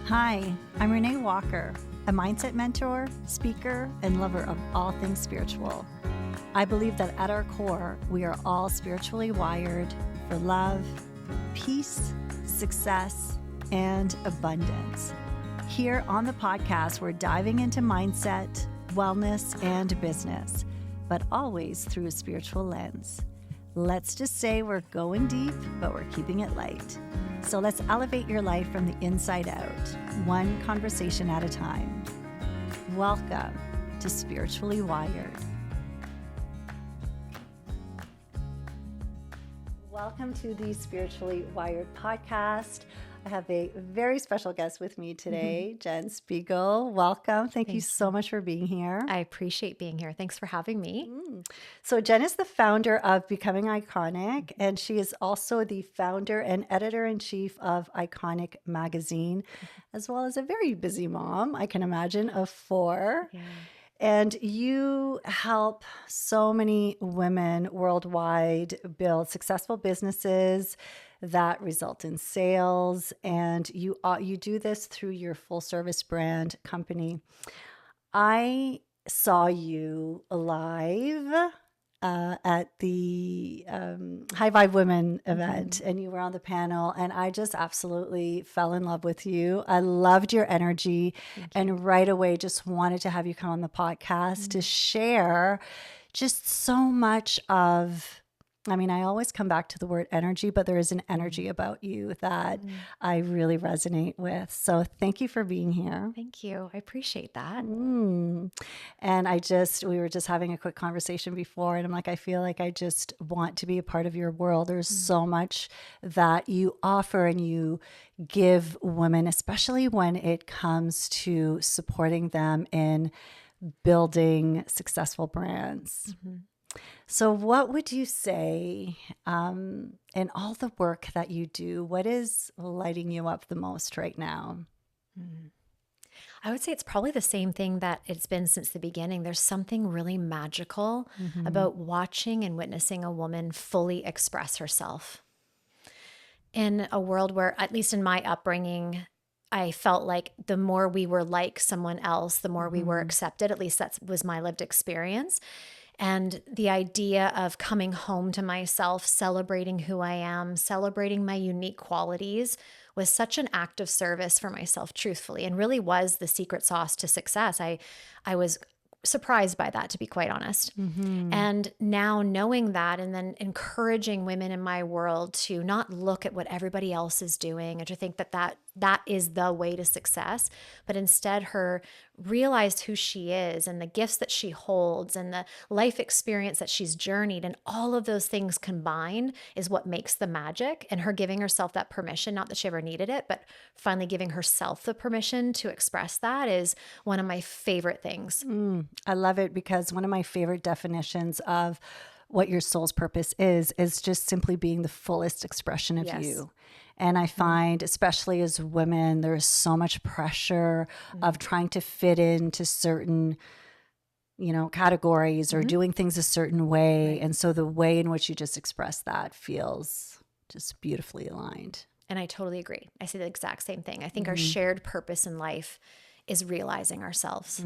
Hi, I'm Renée Walker, a mindset mentor, speaker, and lover of all things spiritual. I believe that at our core, we are all spiritually wired for love, peace, success, and abundance. Here on the podcast, we're diving into mindset, wellness, and business, but always through a spiritual lens. Let's just say we're going deep, but we're keeping it light. So let's elevate your life from the inside out, one conversation at a time. Welcome to Spiritually Wired. Welcome to the Spiritually Wired podcast. I have a very special guest with me today, Jen Szpigiel. Welcome. Thank you so much for being here. I appreciate being here. Thanks for having me. So Jen is the founder of Becoming Iconic, and she is also the founder and editor-in-chief of Iconic Magazine, as well as a very busy mom, I can imagine, of 4. Yeah. And you help so many women worldwide build successful businesses that result in sales. And you do this through your full service brand company. I saw you live at the High Vibe Women event, and you were on the panel, and I just absolutely fell in love with you. I loved your energy, and right away just wanted to have you come on the podcast to share just so much of, I always come back to the word energy, but there is an energy about you that I really resonate with. So thank you for being here. Thank you. I appreciate that. And we were just having a quick conversation before, and I'm like, I feel like I just want to be a part of your world. There's so much that you offer and you give women, especially when it comes to supporting them in building successful brands. So what would you say, in all the work that you do, what is lighting you up the most right now? I would say it's probably the same thing that it's been since the beginning. There's something really magical about watching and witnessing a woman fully express herself. In a world where, at least in my upbringing, I felt like the more we were like someone else, the more we were accepted. At least that was my lived experience. And the idea of coming home to myself, celebrating who I am, celebrating my unique qualities was such an act of service for myself, truthfully, and really was the secret sauce to success. I was surprised by that, to be quite honest. And now knowing that, and then encouraging women in my world to not look at what everybody else is doing and to think that is the way to success, but instead her realize who she is and the gifts that she holds and the life experience that she's journeyed, and all of those things combined is what makes the magic. And her giving herself that permission, not that she ever needed it, but finally giving herself the permission to express that, is one of my favorite things. I love it, because one of my favorite definitions of what your soul's purpose is just simply being the fullest expression of you. And I find, especially as women, there is so much pressure of trying to fit into certain, categories or doing things a certain way. And so the way in which you just express that feels just beautifully aligned. And I totally agree. I say the exact same thing. I think our shared purpose in life is realizing ourselves.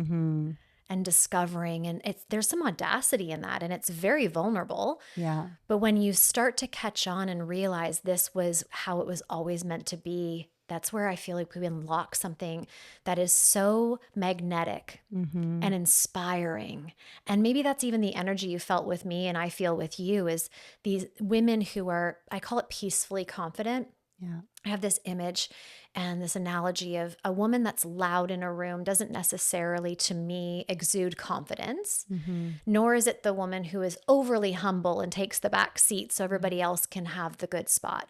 And discovering, and there's some audacity in that, and it's very vulnerable. Yeah. But when you start to catch on and realize this was how it was always meant to be, that's where I feel like we unlock something that is so magnetic and inspiring. And maybe that's even the energy you felt with me and I feel with you, is these women who are, I call it peacefully confident. Yeah. I have this image and this analogy of a woman that's loud in a room doesn't necessarily, to me, exude confidence, nor is it the woman who is overly humble and takes the back seat so everybody else can have the good spot.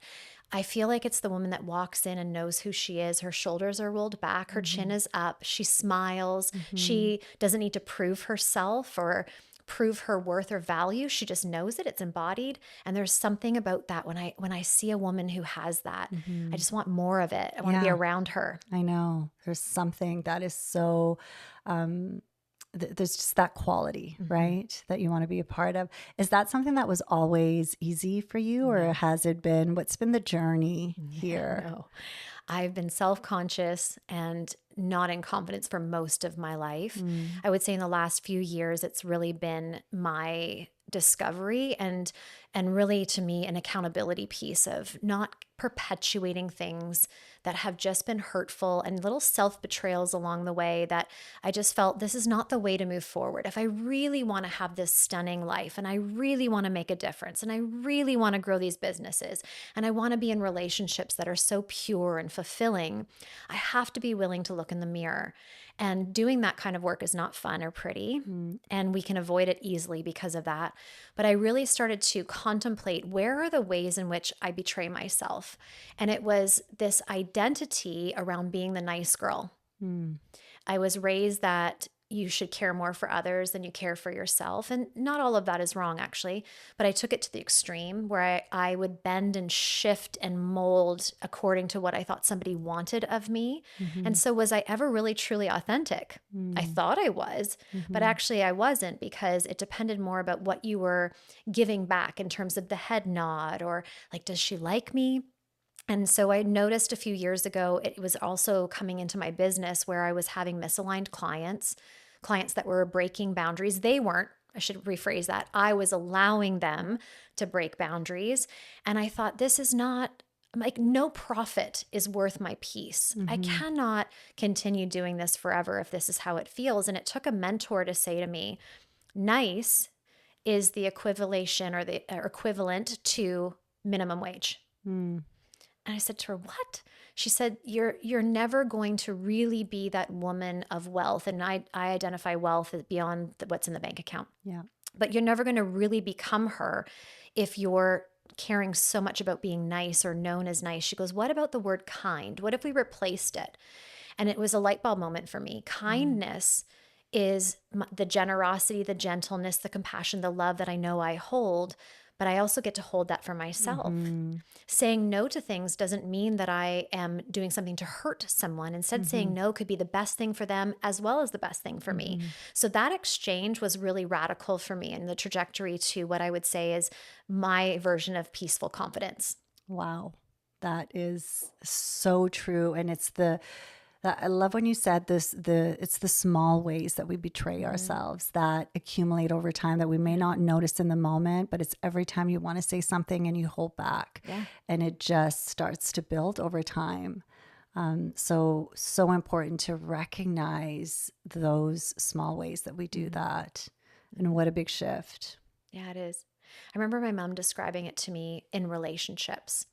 I feel like it's the woman that walks in and knows who she is. Her shoulders are rolled back, her chin is up, she smiles, she doesn't need to prove herself or prove her worth or value. She just knows it. It's embodied. And there's something about that when I see a woman who has that, I just want more of it. I want to be around her. I know. There's something that is so there's just that quality, Mm-hmm. right? That you want to be a part of. Is that something that was always easy for you, or has it been, what's been the journey here? No, I've been self-conscious and not in confidence for most of my life. Mm, I would say in the last few years, it's really been my discovery and really to me an accountability piece of not perpetuating things that have just been hurtful and little self-betrayals along the way that I just felt this is not the way to move forward. If I really want to have this stunning life and I really want to make a difference and I really want to grow these businesses and I want to be in relationships that are so pure and fulfilling, I have to be willing to look in the mirror. And doing that kind of work is not fun or pretty. mm, And we can avoid it easily because of that. But I really started to contemplate where are the ways in which I betray myself. And it was this identity around being the nice girl. mm, I was raised that you should care more for others than you care for yourself. And not all of that is wrong, actually. But I took it to the extreme where I would bend and shift and mold according to what I thought somebody wanted of me. And mhm, so, was I ever really, truly authentic? I mm, thought I was, but mhm, actually I wasn't because it depended more about what you were giving back in terms of the head nod or like, does she like me? And so I noticed a few years ago, it was also coming into my business where I was having misaligned clients, clients that were breaking boundaries. They weren't, I should rephrase that. I was allowing them to break boundaries. And I thought, this is not like no profit is worth my peace. I mhm, cannot continue doing this forever if this is how it feels. And it took a mentor to say to me, nice is the equivalation or the equivalent to minimum wage. mm, And I said to her, "What?" She said, "You're never going to really be that woman of wealth." And I identify wealth as beyond what's in the bank account. yeah. But you're never going to really become her if you're caring so much about being nice or known as nice. She goes, "What about the word kind? What if we replaced it?" And it was a light bulb moment for me. Mm, Kindness is the generosity, the gentleness, the compassion, the love that I know I hold, but I also get to hold that for myself. mhm, Saying no to things doesn't mean that I am doing something to hurt someone. Instead, saying mhm, no could be the best thing for them as well as the best thing for me. mhm. So that exchange was really radical for me and the trajectory to what I would say is my version of peaceful confidence. Wow. That is so true. And it's that I love when you said this, it's the small ways that we betray Mhm. ourselves that accumulate over time that we may not notice in the moment, but it's every time you want to say something and you hold back Yeah. and it just starts to build over time. So important to recognize those small ways that we do Mhm. that. And Mhm. what a big shift. Yeah, it is. I remember my mom describing it to me in relationships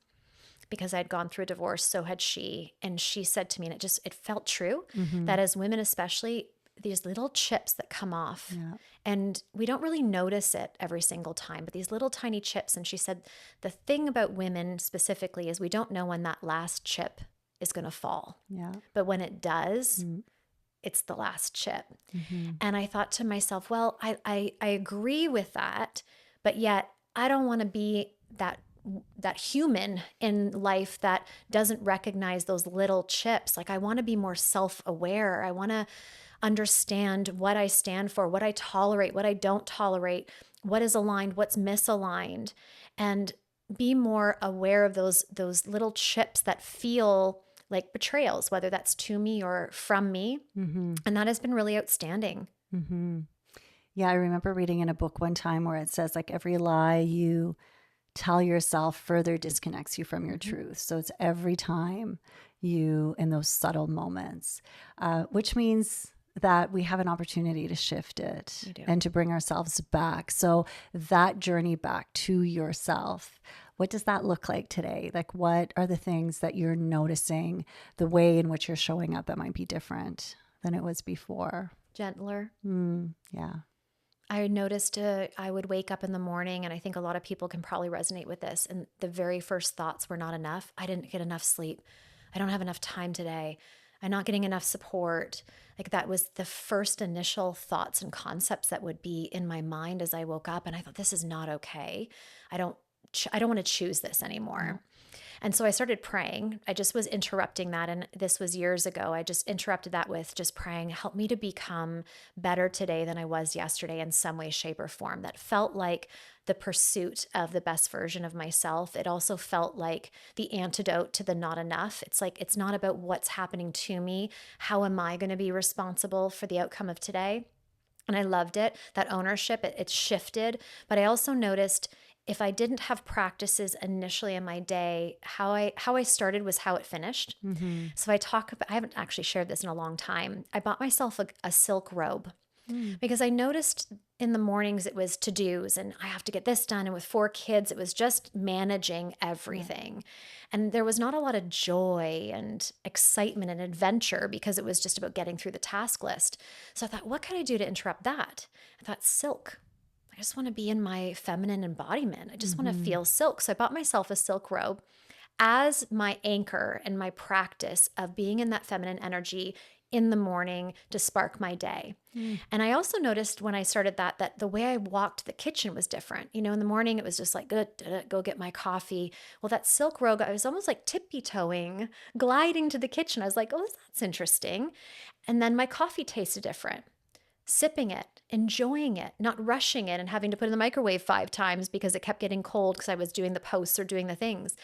because I'd gone through a divorce, so had she. And she said to me, and it felt true, Hmm. that as women, especially, these little chips that come off, Yeah. and we don't really notice it every single time, but these little tiny chips. And she said, the thing about women specifically is we don't know when that last chip is going to fall. Yeah. But when it does, it's the last chip. Mm-hmm. And I thought to myself, well, I agree with that, but yet I don't want to be that human in life that doesn't recognize those little chips. Like I want to be more self-aware. I want to understand what I stand for, what I tolerate, what I don't tolerate, what is aligned, what's misaligned, and be more aware of those little chips that feel like betrayals, whether that's to me or from me. Mm-hmm. And that has been really outstanding. Mm-hmm. Yeah, I remember reading in a book one time where it says like every lie you tell yourself further disconnects you from your Mhm. truth. So it's every time you in those subtle moments, which means that we have an opportunity to shift it You do. and to bring ourselves back. So that journey back to yourself, what does that look like today? Like, what are the things that you're noticing, the way in which you're showing up that might be different than it was before? Gentler. Yeah. I noticed I would wake up in the morning, and I think a lot of people can probably resonate with this. And the very first thoughts were not enough. I didn't get enough sleep. I don't have enough time today. I'm not getting enough support. Like that was the first initial thoughts and concepts that would be in my mind as I woke up. And I thought, this is not okay. I don't I don't want to choose this anymore. And so I started praying. I just was interrupting that. And this was years ago. I just interrupted that with just praying, help me to become better today than I was yesterday in some way, shape, or form. That felt like the pursuit of the best version of myself. It also felt like the antidote to the not enough. It's like, it's not about what's happening to me. How am I going to be responsible for the outcome of today? And I loved it. That ownership, it shifted. But I also noticed if I didn't have practices initially in my day, how I started was how it finished. So I haven't actually shared this in a long time. I bought myself a silk robe because I noticed in the mornings it was to-dos and I have to get this done. And with 4 kids, it was just managing everything. And there was not a lot of joy and excitement and adventure because it was just about getting through the task list. So I thought, what can I do to interrupt that? I thought silk. I just want to be in my feminine embodiment. I just want to feel silk. So I bought myself a silk robe as my anchor and my practice of being in that feminine energy in the morning to spark my day. And I also noticed when I started that the way I walked the kitchen was different. You know, in the morning, it was just like, go get my coffee. Well, that silk robe, I was almost like tippy-toeing, gliding to the kitchen. I was like, oh, that's interesting. And then my coffee tasted different. Sipping it, enjoying it, not rushing it and having to put it in the microwave 5 times because it kept getting cold because I was doing the posts or doing the things.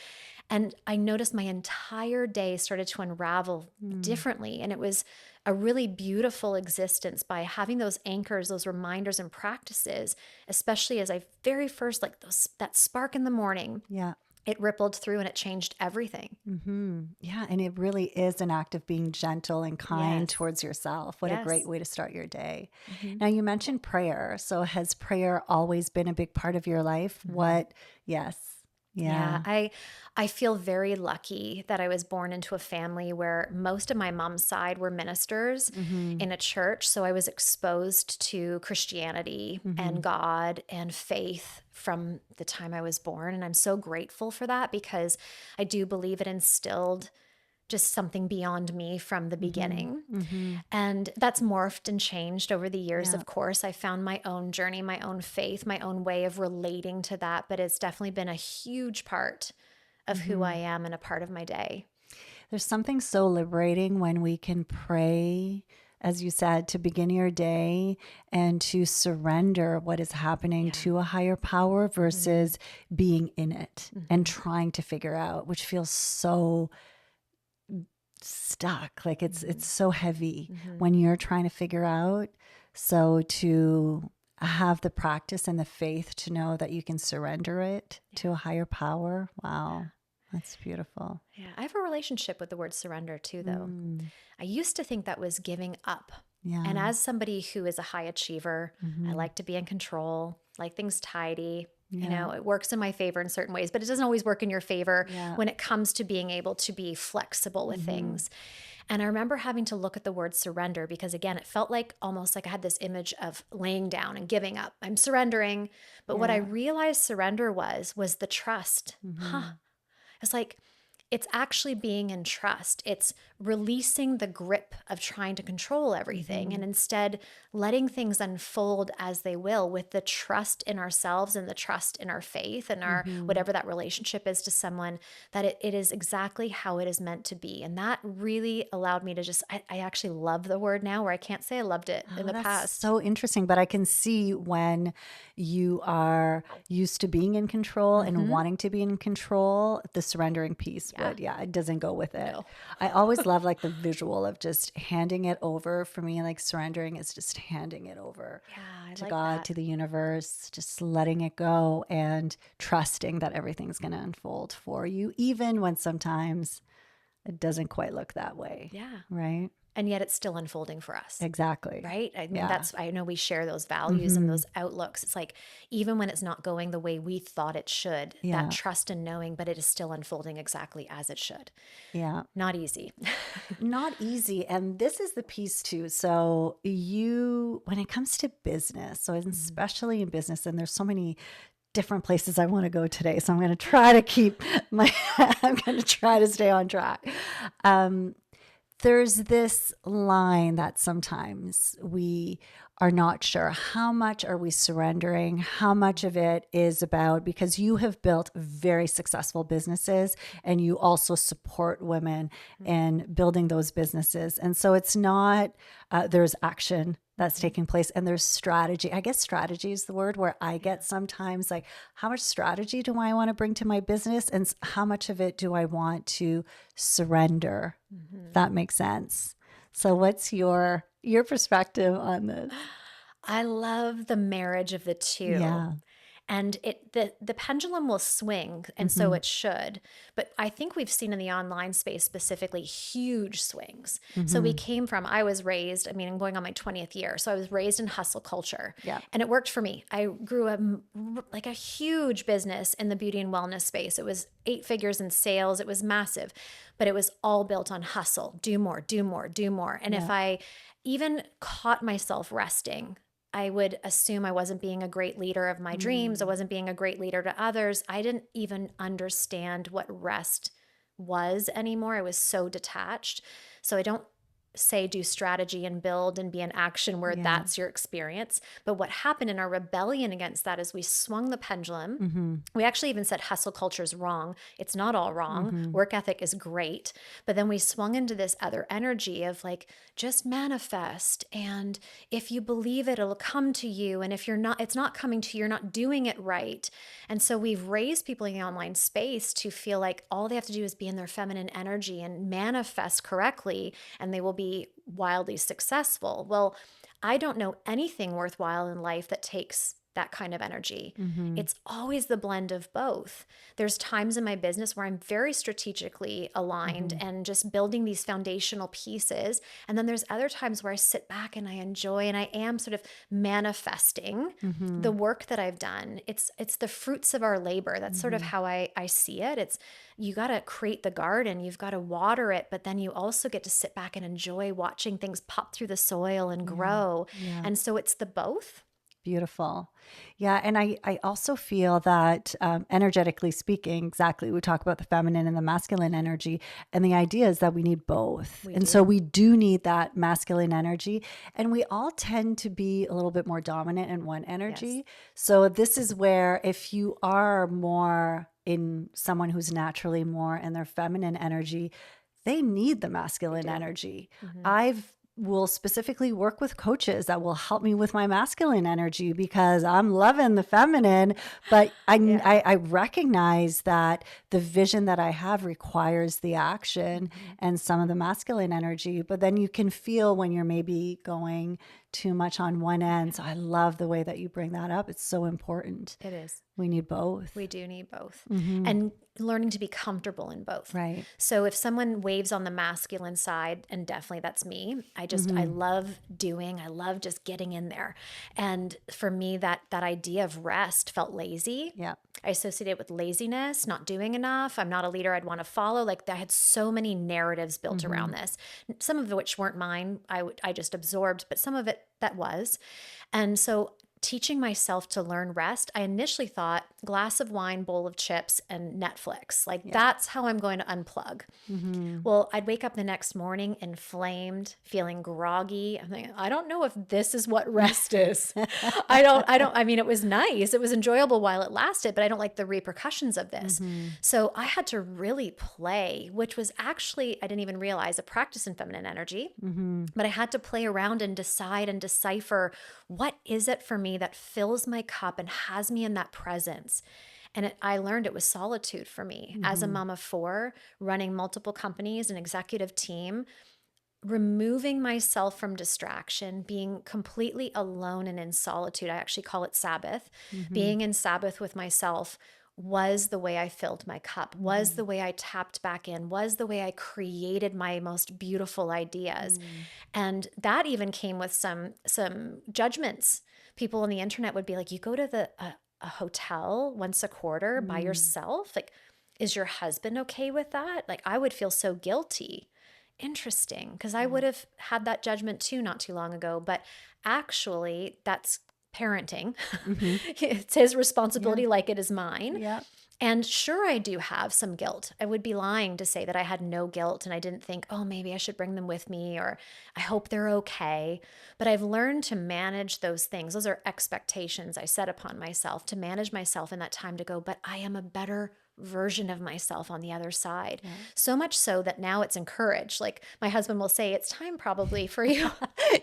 And I noticed my entire day started to unravel differently. And it was a really beautiful existence by having those anchors, those reminders and practices, especially as I very first, like that spark in the morning. Yeah. It rippled through and it changed everything. Yeah. And it really is an act of being gentle and kind Yes. towards yourself. What a Yes. great way to start your day. Now, you mentioned prayer. So has prayer always been a big part of your life? Yes. Yeah, I feel very lucky that I was born into a family where most of my mom's side were ministers in a church. So I was exposed to Christianity and God and faith from the time I was born. And I'm so grateful for that because I do believe it instilled just something beyond me from the beginning. And that's morphed and changed over the years, Yeah. of course. I found my own journey, my own faith, my own way of relating to that, but it's definitely been a huge part of who I am and a part of my day. There's something so liberating when we can pray, as you said, to begin your day and to surrender what is happening to a higher power versus being in it and trying to figure out, which feels so stuck. Like it's so heavy when you're trying to figure out. So to have the practice and the faith to know that you can surrender it to a higher power. Wow. That's beautiful. Yeah, I have a relationship with the word surrender too, though. I used to think that was giving up. Yeah. And as somebody who is a high achiever, I like to be in control, like things tidy. You know, it works in my favor in certain ways, but it doesn't always work in your favor when it comes to being able to be flexible with things. And I remember having to look at the word surrender because, again, it felt like almost like I had this image of laying down and giving up. I'm surrendering. But what I realized surrender was the trust. It's like, it's actually being in trust. It's releasing the grip of trying to control everything and instead letting things unfold as they will with the trust in ourselves and the trust in our faith and our whatever that relationship is to someone, that it is exactly how it is meant to be. And that really allowed me to just, I actually love the word now where I can't say I loved it in the That's past. so interesting. But I can see when you are used to being in control and wanting to be in control, the surrendering piece would, it doesn't go with it. No. I always love like the visual of just handing it over. For me, like surrendering is just handing it over Yeah, I to like God, that. to the universe, just letting it go and trusting that everything's going to unfold for you, even when sometimes it doesn't quite look that way. Yeah. Right? And yet it's still unfolding for us. Exactly. Right? I mean, Yeah. I know we share those values and those outlooks. It's like, even when it's not going the way we thought it should, Yeah. that trust and knowing, but it is still unfolding exactly as it should. Yeah. Not easy. Not easy. And this is the piece too. So when it comes to business, so especially in business, and there's so many different places I want to go today. So I'm going to try to I'm going to try to stay on track. There's this line that sometimes we are not sure. How much are we surrendering? How much of it is about, because you have built very successful businesses and you also support women in building those businesses. And so it's not, there's action that's taking place and there's strategy. I guess strategy is the word where I get sometimes like, how much strategy do I want to bring to my business? And how much of it do I want to surrender? If that makes sense. So what's your perspective on this? I love the marriage of the two. Yeah. And the pendulum will swing, and so it should. But I think we've seen in the online space specifically huge swings. So we came from, I was raised, I mean, I'm going on my 20th year. So I was raised in hustle culture. Yeah. And it worked for me. I grew like a huge business in the beauty and wellness space. It was 8 figures in sales. It was massive, but it was all built on hustle. Do more, do more, do more. And if I even caught myself resting, I would assume I wasn't being a great leader of my dreams. I wasn't being a great leader to others. I didn't even understand what rest was anymore. I was so detached. So I don't say do strategy and build and be in action where that's your experience. But what happened in our rebellion against that is we swung the pendulum. We actually even said hustle culture is wrong. It's not all wrong. Work ethic is great. But then we swung into this other energy of like, just manifest. And if you believe it, it'll come to you. And if you're not, it's not coming to you, you're not doing it right. And so we've raised people in the online space to feel like all they have to do is be in their feminine energy and manifest correctly, and they will be wildly successful. Well, I don't know anything worthwhile in life that takes that kind of energy. It's always the blend of both. There's times in my business where I'm very strategically aligned and just building these foundational pieces. And then there's other times where I sit back and I enjoy and I am sort of manifesting the work that I've done. It's the fruits of our labor. That's sort of how I see it. It's, you got to create the garden, you've got to water it, but then you also get to sit back and enjoy watching things pop through the soil and grow. And so it's the both. Beautiful. Yeah. And I also feel that energetically speaking, exactly, we talk about the feminine and the masculine energy. And the idea is that we need both. So we do need that masculine energy. And we all tend to be a little bit more dominant in one energy. Yes. So this is where if you are more in someone who's naturally more in their feminine energy, they need the masculine energy. I've will specifically work with coaches that will help me with my masculine energy because I'm loving the feminine, but I recognize that the vision that I have requires the action and some of the masculine energy, but then you can feel when you're maybe going too much on one end. So I love the way that you bring that up. It's so important. It is. We need both. We do need both. And learning to be comfortable in both. Right. So if someone waves on the masculine side, and definitely that's me, I love doing, I love just getting in there. And for me, that idea of rest felt lazy. Yeah. I associated it with laziness, not doing enough. I'm not a leader I'd want to follow. Like I had so many narratives built around this, some of which weren't mine. I just absorbed, but some of it that was. And so teaching myself to learn rest, I initially thought glass of wine, bowl of chips, and Netflix. Like that's how I'm going to unplug. Well, I'd wake up the next morning inflamed, feeling groggy. I'm thinking, I don't know if this is what rest is. I mean, it was nice. It was enjoyable while it lasted, but I don't like the repercussions of this. So I had to really play, which was actually, I didn't even realize, a practice in feminine energy, but I had to play around and decide and decipher what is it for me that fills my cup and has me in that presence. And I learned it was solitude for me. As a mom of 4, running multiple companies, an executive team, removing myself from distraction, being completely alone and in solitude. I actually call it Sabbath. Being in Sabbath with myself was the way I filled my cup, was the way I tapped back in, was the way I created my most beautiful ideas. And that even came with some judgments. People on the internet would be like, you go to a hotel once a quarter by yourself? Like, is your husband okay with that? Like, I would feel so guilty. Interesting, because I would have had that judgment too not too long ago. But actually, that's parenting. It's his responsibility like it is mine. And sure, I do have some guilt. I would be lying to say that I had no guilt and I didn't think, oh, maybe I should bring them with me or I hope they're okay. But I've learned to manage those things. Those are expectations I set upon myself to manage myself in that time to go, but I am a better version of myself on the other side. Yeah. So much so that now it's encouraged. Like my husband will say, it's time probably for you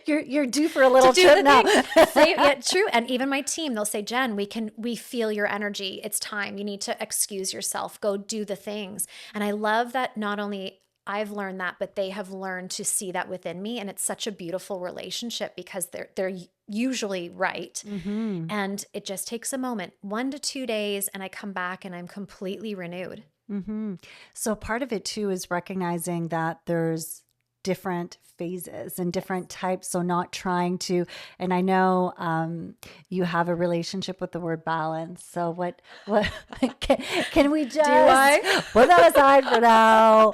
You're due for a little to do trip the now. thing. Say, yeah, true. And even my team, they'll say, Jen, we feel your energy. It's time. You need to excuse yourself. Go do the things. And I love that not only I've learned that, but they have learned to see that within me. And it's such a beautiful relationship because they're usually right. Mm-hmm. And it just takes a moment, 1 to 2 days, and I come back and I'm completely renewed. Mm-hmm. So part of it too is recognizing that there's different phases and different types. So not trying to, and I know you have a relationship with the word balance. So what can we just Do I? put that aside for now?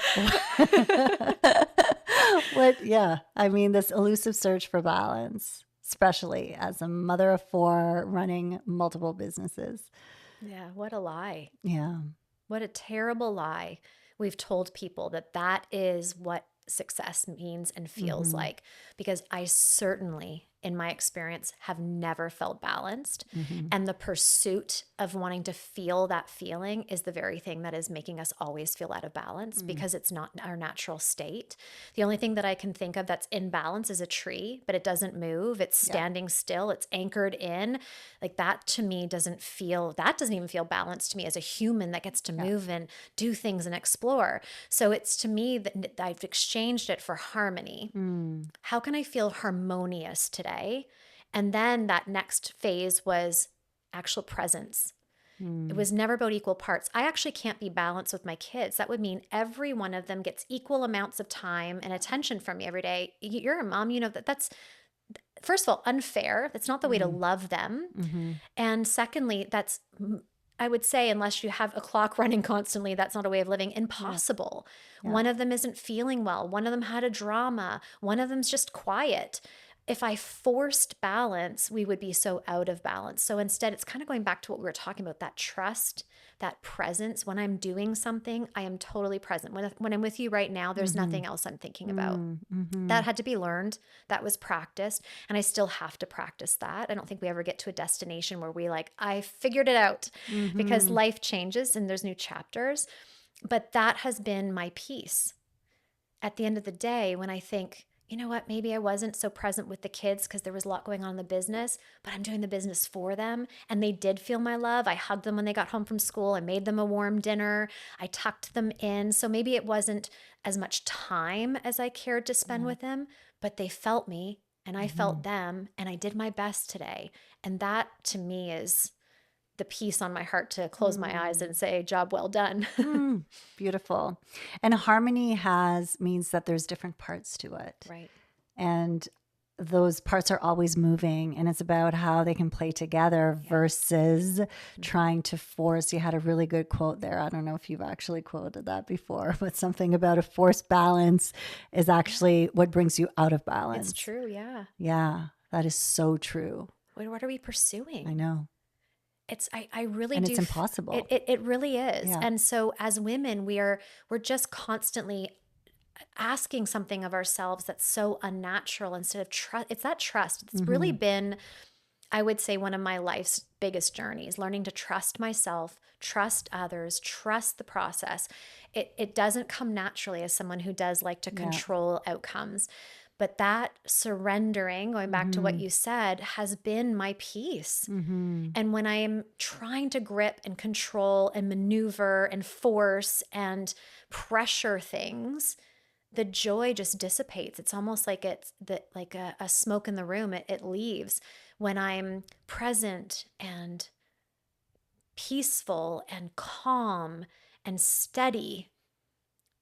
Yeah, I mean, this elusive search for balance, especially as a mother of 4 running multiple businesses. Yeah, what a lie. Yeah. What a terrible lie. We've told people that that is what success means and feels Mm-hmm. like, because I certainly, in my experience, have never felt balanced. Mm-hmm. And the pursuit of wanting to feel that feeling is the very thing that is making us always feel out of balance because it's not our natural state. The only thing that I can think of that's in balance is a tree, but it doesn't move. It's Yeah. standing still. It's anchored in. Like that to me doesn't even feel balanced to me as a human that gets to Yeah. move and do things and explore. So it's to me that I've exchanged it for harmony. Mm. How can I feel harmonious today? And then that next phase was actual presence. It was never about equal parts. I actually can't be balanced with my kids. That would mean every one of them gets equal amounts of time and attention from me every day. You're a mom, you know that's first of all unfair. That's not the way to love them. Mm-hmm. And secondly, I would say, unless you have a clock running constantly, that's not a way of living. Impossible. Yeah. One of them isn't feeling well. One of them had a drama. One of them's just quiet. If I forced balance, we would be so out of balance. So instead, it's kind of going back to what we were talking about, that trust, that presence. When I'm doing something, I am totally present. When I'm with you right now, there's nothing else I'm thinking about. Mm-hmm. That had to be learned. That was practiced. And I still have to practice that. I don't think we ever get to a destination where we I figured it out because life changes and there's new chapters. But that has been my peace. At the end of the day, when I think, you know what, maybe I wasn't so present with the kids because there was a lot going on in the business, but I'm doing the business for them. And they did feel my love. I hugged them when they got home from school. I made them a warm dinner. I tucked them in. So maybe it wasn't as much time as I cared to spend with them, but they felt me and I felt them and I did my best today. And that to me is the peace on my heart to close my eyes and say, job well done. Beautiful. And harmony means that there's different parts to it. Right. And those parts are always moving, and it's about how they can play together versus trying to force. You had a really good quote there. I don't know if you've actually quoted that before, but something about a forced balance is actually what brings you out of balance. It's true. Yeah. Yeah, that is so true. What are we pursuing? I know. I really And do. it's impossible. It really is. Yeah. And so as women, we're just constantly asking something of ourselves that's so unnatural instead of trust. It's that trust. It's really been, I would say, one of my life's biggest journeys, learning to trust myself, trust others, trust the process. It doesn't come naturally as someone who does like to control outcomes. But that surrendering, going back to what you said, has been my peace. And when I am trying to grip and control and maneuver and force and pressure things, the joy just dissipates. It's almost like like a smoke in the room. It leaves. When I'm present and peaceful and calm and steady,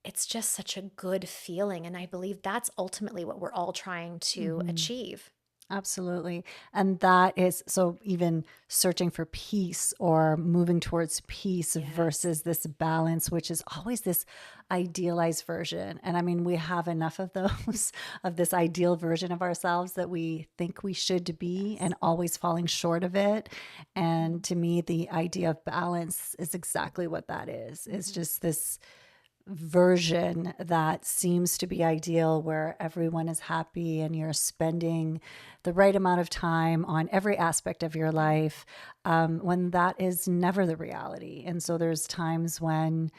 it's just such a good feeling. And I believe that's ultimately what we're all trying to achieve. Absolutely. And that is so even searching for peace or moving towards peace Yes. versus this balance, which is always this idealized version. And I mean, we have enough of those, of this ideal version of ourselves that we think we should be Yes. and always falling short of it. And Mhm. to me, the idea of balance is exactly what that is. It's Mhm. just this version that seems to be ideal where everyone is happy and you're spending the right amount of time on every aspect of your Yeah. life, when that is never the reality. And so there's times when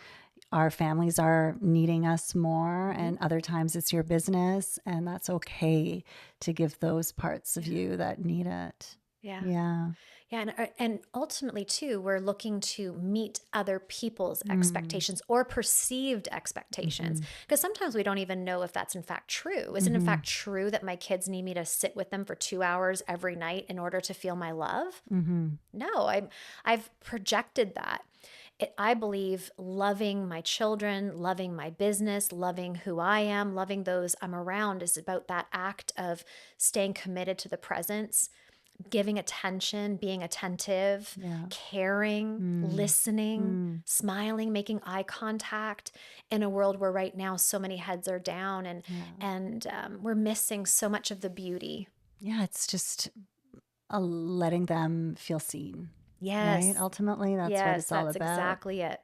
our families are needing us more, Mhm. and other times it's your business, and that's okay to give those parts of Yeah. you that need it. Yeah. Yeah. Yeah, and ultimately too, we're looking to meet other people's Mm. expectations or perceived expectations. Mm-hmm. Because sometimes we don't even know if that's in fact true. Is it in Mm-hmm. fact true that my kids need me to sit with them for 2 hours every night in order to feel my love? Mm-hmm. No, I've projected that. I believe loving my children, loving my business, loving who I am, loving those I'm around is about that act of staying committed to the presence, giving attention, being attentive, Yeah. caring, Mm. listening, Mm. smiling, making eye contact in a world where right now so many heads are down and Yeah. we're missing so much of the beauty. Yeah, it's just letting them feel seen, right? Yes, Ultimately, that's what yes, it's all that's about. exactly it.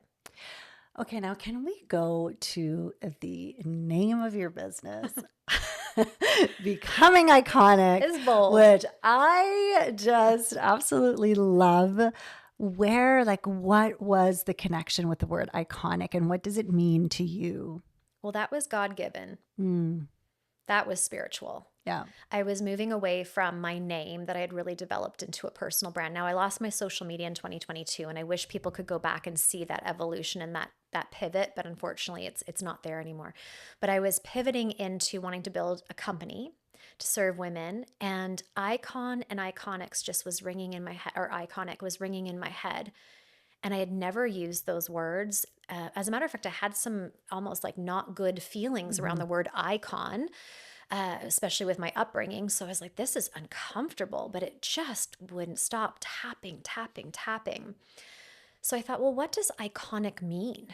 Okay, now can we go to the name of your business? Becoming iconic, It's bold. which I just absolutely love. Where, like, what was the connection with the word iconic and what does it mean to you? Well, that was God given. Mm, That was spiritual. yeah. I was moving away from my name that I had really developed into a personal brand. Now I lost my social media in 2022 and I wish people could go back and see that evolution and that pivot, but unfortunately it's not there anymore. But I was pivoting into wanting to build a company to serve women, and icon and iconics just was ringing in my head, or iconic was ringing in my head. And I had never used those words. As a matter of fact, I had some almost like not good feelings around Hmm. the word icon, especially with my upbringing. So I was like, this is uncomfortable, but it just wouldn't stop tapping, tapping, tapping. So I thought, well, what does iconic mean?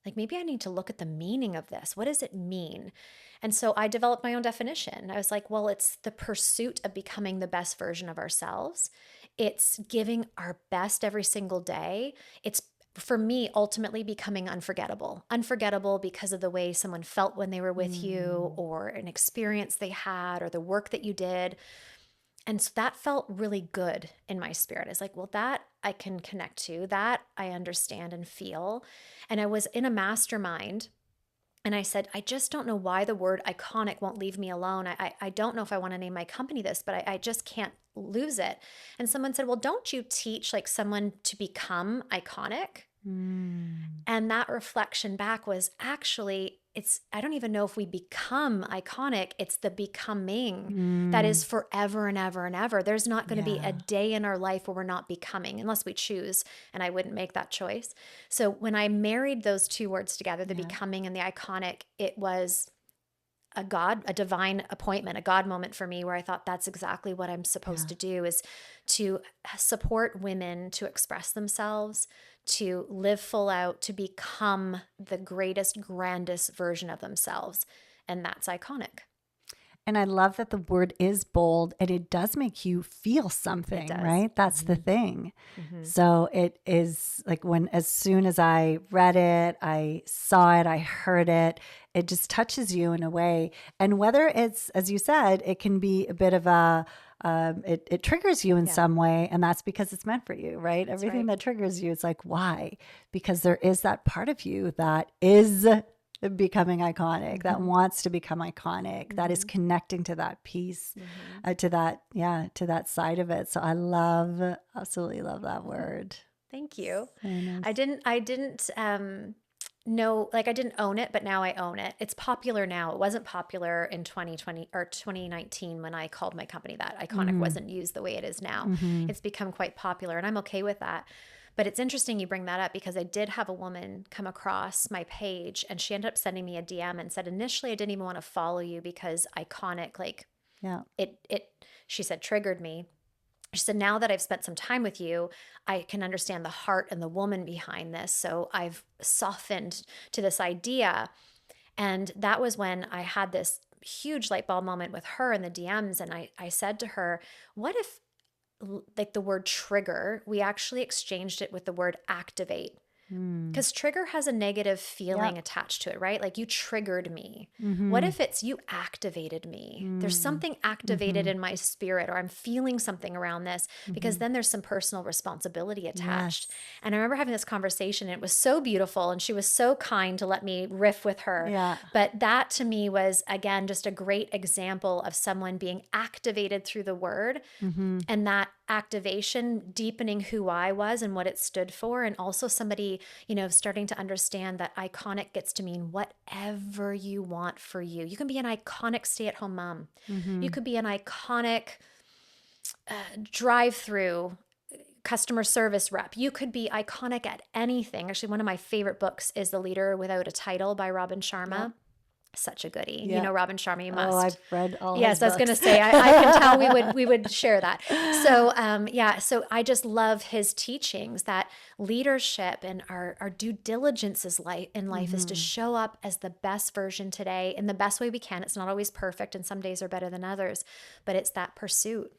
Like maybe I need to look at the meaning of this. What does it mean? And so I developed my own definition. I was like, well, it's the pursuit of becoming the best version of ourselves. It's giving our best every single day. It's for me ultimately becoming unforgettable. Unforgettable because of the way someone felt when they were with you Mm, or an experience they had or the work that you did. And so that felt really good in my spirit. It's like, well, that I can connect to, that I understand and feel. And I was in a mastermind and I said, I just don't know why the word iconic won't leave me alone. I don't know if I want to name my company this, but I just can't lose it. And someone said, well, don't you teach like someone to become iconic? mm, And that reflection back was actually, it's, I don't even know if we become iconic. It's the becoming that is mm, forever and ever and ever. There's not going to be a yeah. day in our life where we're not becoming unless we choose. And I wouldn't make that choice. So when I married those two words together, the Yeah. becoming and the iconic, it was a divine appointment, a God moment for me where I thought that's exactly what I'm supposed Yeah. to do is to support women to express themselves, to live full out, to become the greatest, grandest version of themselves. And that's iconic. And I love that the word is bold and it does make you feel It something, does. right? That's the Hmm. thing. Hmm. So it is like when, as soon as I read it, I saw it, I heard it, it just touches you in a way. And whether it's, as you said, it can be a bit of a, it triggers you in Yeah, some way. And that's because it's meant for you, right? that's Everything right. that triggers you, it's like, why? Because there is that part of you that is becoming iconic, that Hmm. wants to become iconic, that is Hmm. connecting to that piece, Hmm. to that, yeah, to that side of it. So I love, absolutely love that word. Thank you. So nice. I didn't know, like I didn't own it, but now I own it. It's popular now. It wasn't popular in 2020 or 2019 when I called my company that. Iconic Mm-hmm. wasn't used the way it is now. Mm-hmm. It's become quite popular and I'm okay with that. But it's interesting you bring that up because I did have a woman come across my page and she ended up sending me a DM and said, initially, I didn't even want to follow you because iconic, like Yeah. She said, triggered me. She said, now that I've spent some time with you, I can understand the heart and the woman behind this. So I've softened to this idea. And that was when I had this huge light bulb moment with her in the DMs. And I said to her, what if, like, the word trigger, we actually exchanged it with the word activate? Because trigger has a negative feeling attached to it, right? Like, you triggered me. What if it's you activated me? There's something activated in my spirit, or I'm feeling something around this, because then there's some personal responsibility attached. Yes. And I remember having this conversation, and it was so beautiful, and she was so kind to let me riff with her. Yeah. But that to me was, again, just a great example of someone being activated through the word, and that activation deepening who I was and what it stood for. And also somebody, starting to understand that iconic gets to mean whatever you want for you. You can be an iconic stay-at-home mom. You could be an iconic drive-through customer service rep. You could be iconic at anything. Actually, one of my favorite books is The Leader Without a Title by Robin Sharma. Yep. Such a goodie. Yeah. You know Robin Sharma, you must. Oh, I've read all Yes, his I was going to books. say, I can tell we would share that. So, so I just love his teachings that leadership and our due diligence in life is to show up as the best version today in the best way we can. It's not always perfect, and some days are better than others, but it's that pursuit.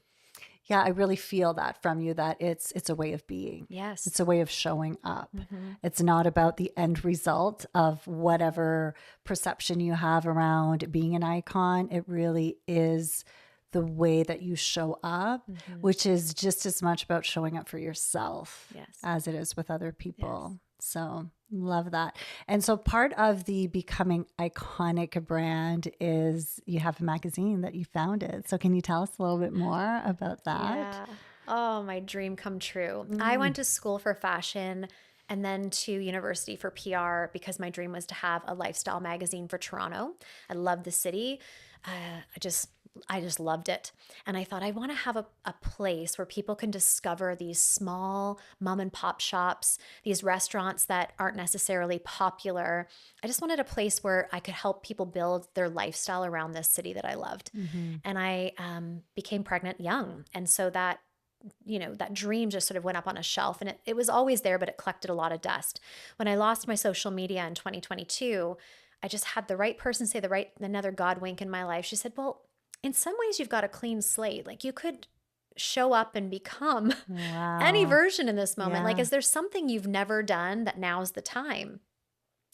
Yeah, I really feel that from you, that it's a way of being. Yes. It's a way of showing up. It's not about the end result of whatever perception you have around being an icon. It really is the way that you show up, which is just as much about showing up for yourself as it is with other people. So love that. And so part of the becoming iconic brand is you have a magazine that you founded. So can you tell us a little bit more about that? Yeah. Oh, my dream come true. I went to school for fashion and then to university for PR because my dream was to have a lifestyle magazine for Toronto. I love the city. I just loved it. And I thought I want to have a place where people can discover these small mom and pop shops, these restaurants that aren't necessarily popular. I just wanted a place where I could help people build their lifestyle around this city that I loved. And I became pregnant young. And so that dream just sort of went up on a shelf, and it was always there, but it collected a lot of dust. When I lost my social media in 2022, I just had the right person say another God wink in my life. She said, well, in some ways you've got a clean slate. Like, you could show up and become any version in this moment. Like, is there something you've never done that now's the time?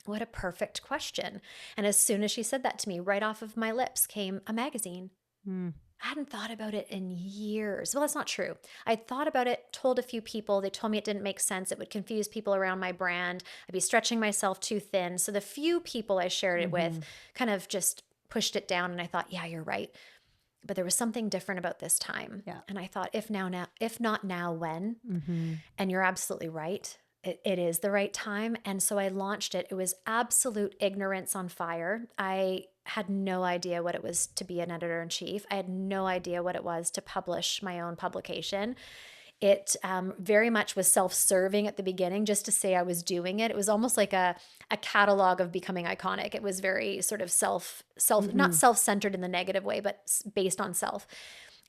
What a perfect question. And as soon as she said that to me, right off of my lips came a magazine. I hadn't thought about it in years. Well, that's not true. I thought about it, told a few people. They told me it didn't make sense. It would confuse people around my brand. I'd be stretching myself too thin. So the few people I shared it with kind of just pushed it down. And I thought, yeah, you're right. But there was something different about this time. Yeah. And I thought, if not now, when? And you're absolutely right. It is the right time. And so I launched it. It was absolute ignorance on fire. I had no idea what it was to be an editor-in-chief. I had no idea what it was to publish my own publication. It very much was self-serving at the beginning, just to say I was doing it. It was almost like a catalog of becoming iconic. It was very sort of not self-centered in the negative way, but based on self.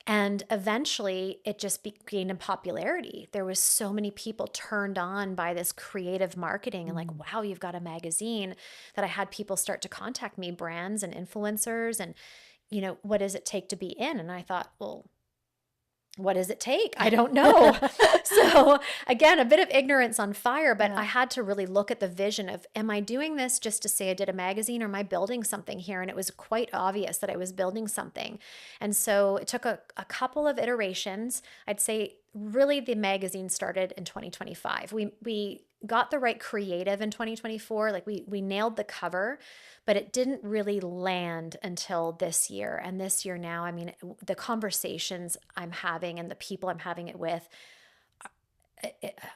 And eventually it just gained in popularity. There was so many people turned on by this creative marketing and like, wow, you've got a magazine, that I had people start to contact me, brands and influencers, and, what does it take to be in? And I thought, well, what does it take? I don't know. So again, a bit of ignorance on fire, but I had to really look at the vision of, am I doing this just to say I did a magazine, or am I building something here? And it was quite obvious that I was building something. And so it took a couple of iterations. I'd say really the magazine started in 2025. We got the right creative in 2024. Like we nailed the cover, but it didn't really land until this year. And this year now, I mean, the conversations I'm having and the people I'm having it with,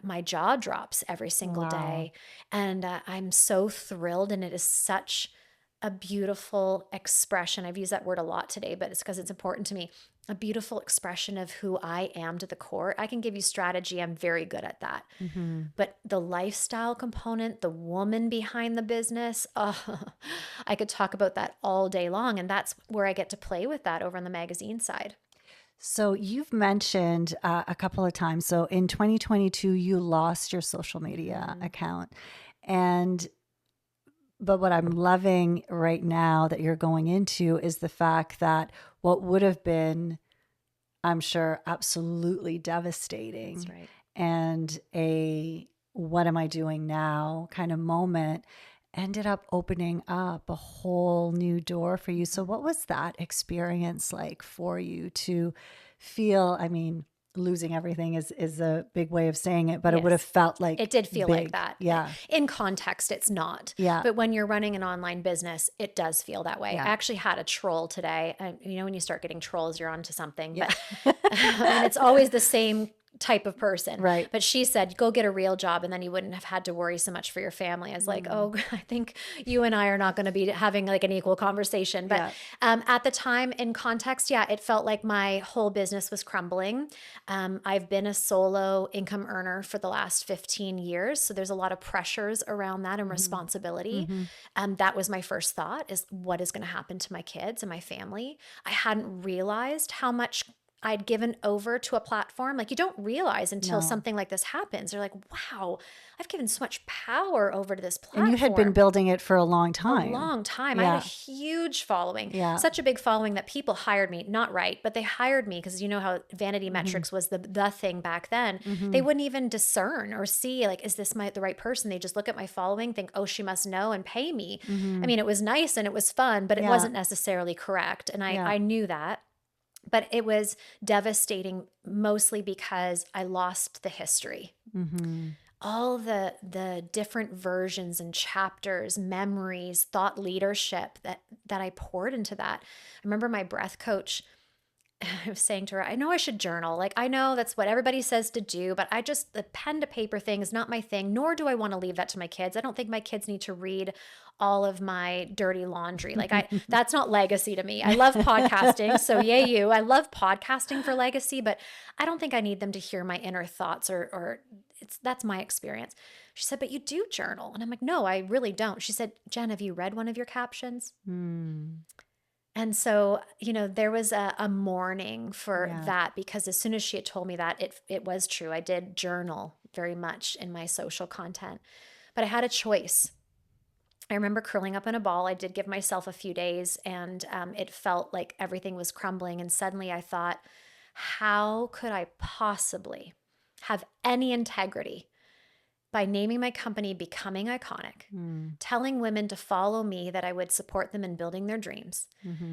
my jaw drops every single day. And I'm so thrilled. And it is such a beautiful expression. I've used that word a lot today, but it's because it's important to me. a beautiful expression of who I am to the core. I can give you strategy. I'm very good at that. But the lifestyle component, the woman behind the business, I could talk about that all day long. And that's where I get to play with that over on the magazine side. So you've mentioned a couple of times. So in 2022, you lost your social media account. But what I'm loving right now that you're going into is the fact that what would have been, I'm sure, absolutely devastating That's right. and a what am I doing now kind of moment ended up opening up a whole new door for you. So what was that experience like for you to feel, I mean, losing everything is a big way of saying it, but it would have Yes. felt like It did feel like big. that. Yeah. In context, it's not. Yeah. But when you're running an online business, it does feel that way. Yeah. I actually had a troll today. When you start getting trolls, you're onto something. Yeah. But and it's always the same type of person. Right. But she said, go get a real job and then you wouldn't have had to worry so much for your family. I was like, oh, I think you and I are not going to be having like an equal conversation. But at the time, in context, it felt like my whole business was crumbling. I've been a solo income earner for the last 15 years. So there's a lot of pressures around that and responsibility. That was my first thought, is what is going to happen to my kids and my family. I hadn't realized how much I'd given over to a platform. Like, you don't realize until something like this happens. You're like, wow, I've given so much power over to this platform. And you had been building it for a long time. A long time. I had a huge following. Yeah. Such a big following that people hired me. Not right, but they hired me because you know how vanity metrics was the thing back then. They wouldn't even discern or see, like, is this the right person? They just look at my following, think, oh, she must know, and pay me. I mean, it was nice and it was fun, but it wasn't necessarily correct. And I knew that. But it was devastating, mostly because I lost the history. All the different versions and chapters, memories, thought leadership that I poured into that. I remember my breath coach, I was saying to her, I know I should journal. Like, I know that's what everybody says to do, but the pen to paper thing is not my thing, nor do I want to leave that to my kids. I don't think my kids need to read all of my dirty laundry. Like, that's not legacy to me. I love podcasting. So yay you. I love podcasting for legacy, but I don't think I need them to hear my inner thoughts or that's my experience. She said, but you do journal. And I'm like, no, I really don't. She said, Jen, have you read one of your captions? And so, there was a mourning for that, because as soon as she had told me that, it was true. I did journal very much in my social content, but I had a choice. I remember curling up in a ball. I did give myself a few days, and it felt like everything was crumbling. And suddenly I thought, how could I possibly have any integrity by naming my company Becoming Iconic, telling women to follow me, that I would support them in building their dreams,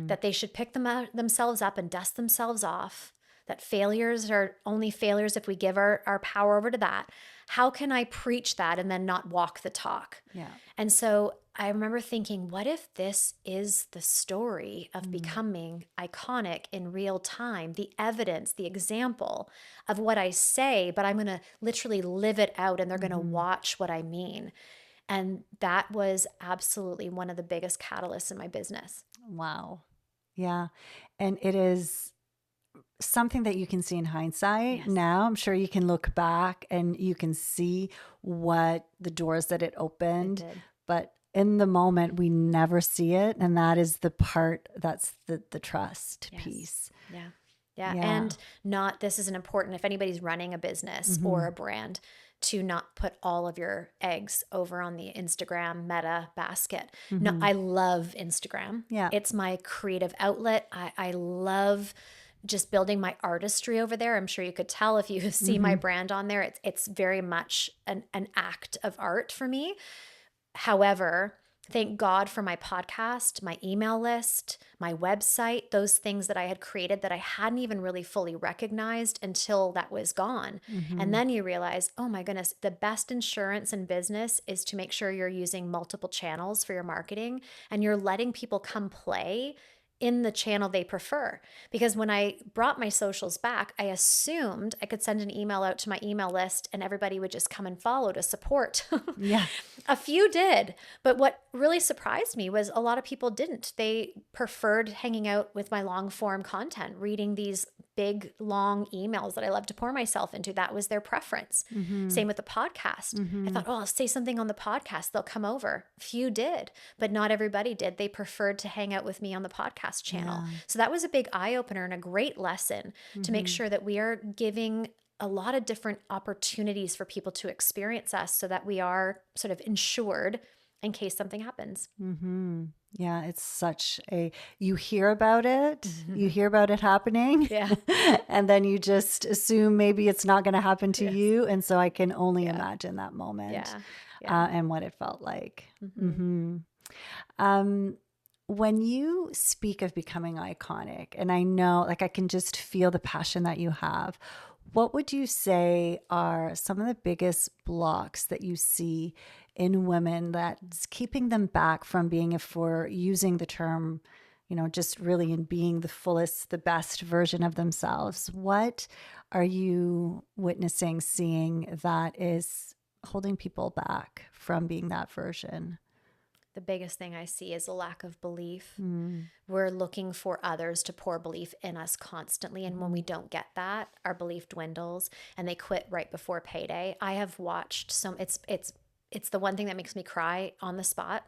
that they should pick themselves up and dust themselves off, that failures are only failures if we give our power over to that. How can I preach that and then not walk the talk? Yeah. And so I remember thinking, what if this is the story of becoming iconic in real time, the evidence, the example of what I say, but I'm going to literally live it out and they're going to watch what I mean. And that was absolutely one of the biggest catalysts in my business. Wow. Yeah. And it is something that you can see in hindsight. Yes. Now I'm sure you can look back and you can see what the doors that it opened. It did. But in the moment, we never see it. And that is the part that's the trust piece. Yeah. And this is an important, if anybody's running a business or a brand, to not put all of your eggs over on the Instagram Meta basket. No, I love Instagram. Yeah. It's my creative outlet. I love just building my artistry over there. I'm sure you could tell if you see my brand on there. It's very much an act of art for me. However, thank God for my podcast, my email list, my website, those things that I had created that I hadn't even really fully recognized until that was gone. And then you realize, oh my goodness, the best insurance in business is to make sure you're using multiple channels for your marketing and you're letting people come play in the channel they prefer. Because when I brought my socials back, I assumed I could send an email out to my email list and everybody would just come and follow to support. Yeah. A few did, but what really surprised me was a lot of people didn't. They preferred hanging out with my long form content, reading these big, long emails that I love to pour myself into. That was their preference. Same with the podcast. I thought, oh, I'll say something on the podcast. They'll come over. Few did, but not everybody did. They preferred to hang out with me on the podcast channel. Yeah. So that was a big eye opener and a great lesson to make sure that we are giving a lot of different opportunities for people to experience us so that we are sort of insured in case something happens. Yeah, it's such a, you hear about it, you hear about it happening, Yeah. and then you just assume maybe it's not going to happen to Yes. you. And so I can only Yeah. imagine that moment Yeah. Yeah. and what it felt like. When you speak of becoming iconic, and I know, like, I can just feel the passion that you have, what would you say are some of the biggest blocks that you see in women that's keeping them back from being, if we're using the term, just really in being the fullest, the best version of themselves? What are you witnessing, seeing that is holding people back from being that version? The biggest thing I see is a lack of belief. We're looking for others to pour belief in us constantly. And when we don't get that, our belief dwindles and they quit right before payday. I have watched it's the one thing that makes me cry on the spot.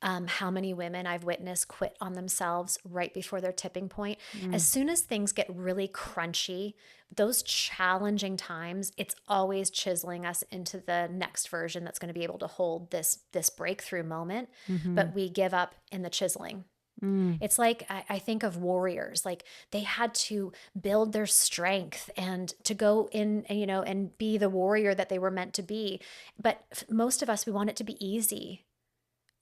How many women I've witnessed quit on themselves right before their tipping point. As soon as things get really crunchy, those challenging times, it's always chiseling us into the next version that's going to be able to hold this breakthrough moment. But we give up in the chiseling. It's like, I think of warriors, like they had to build their strength and to go in, and be the warrior that they were meant to be. But most of us, we want it to be easy.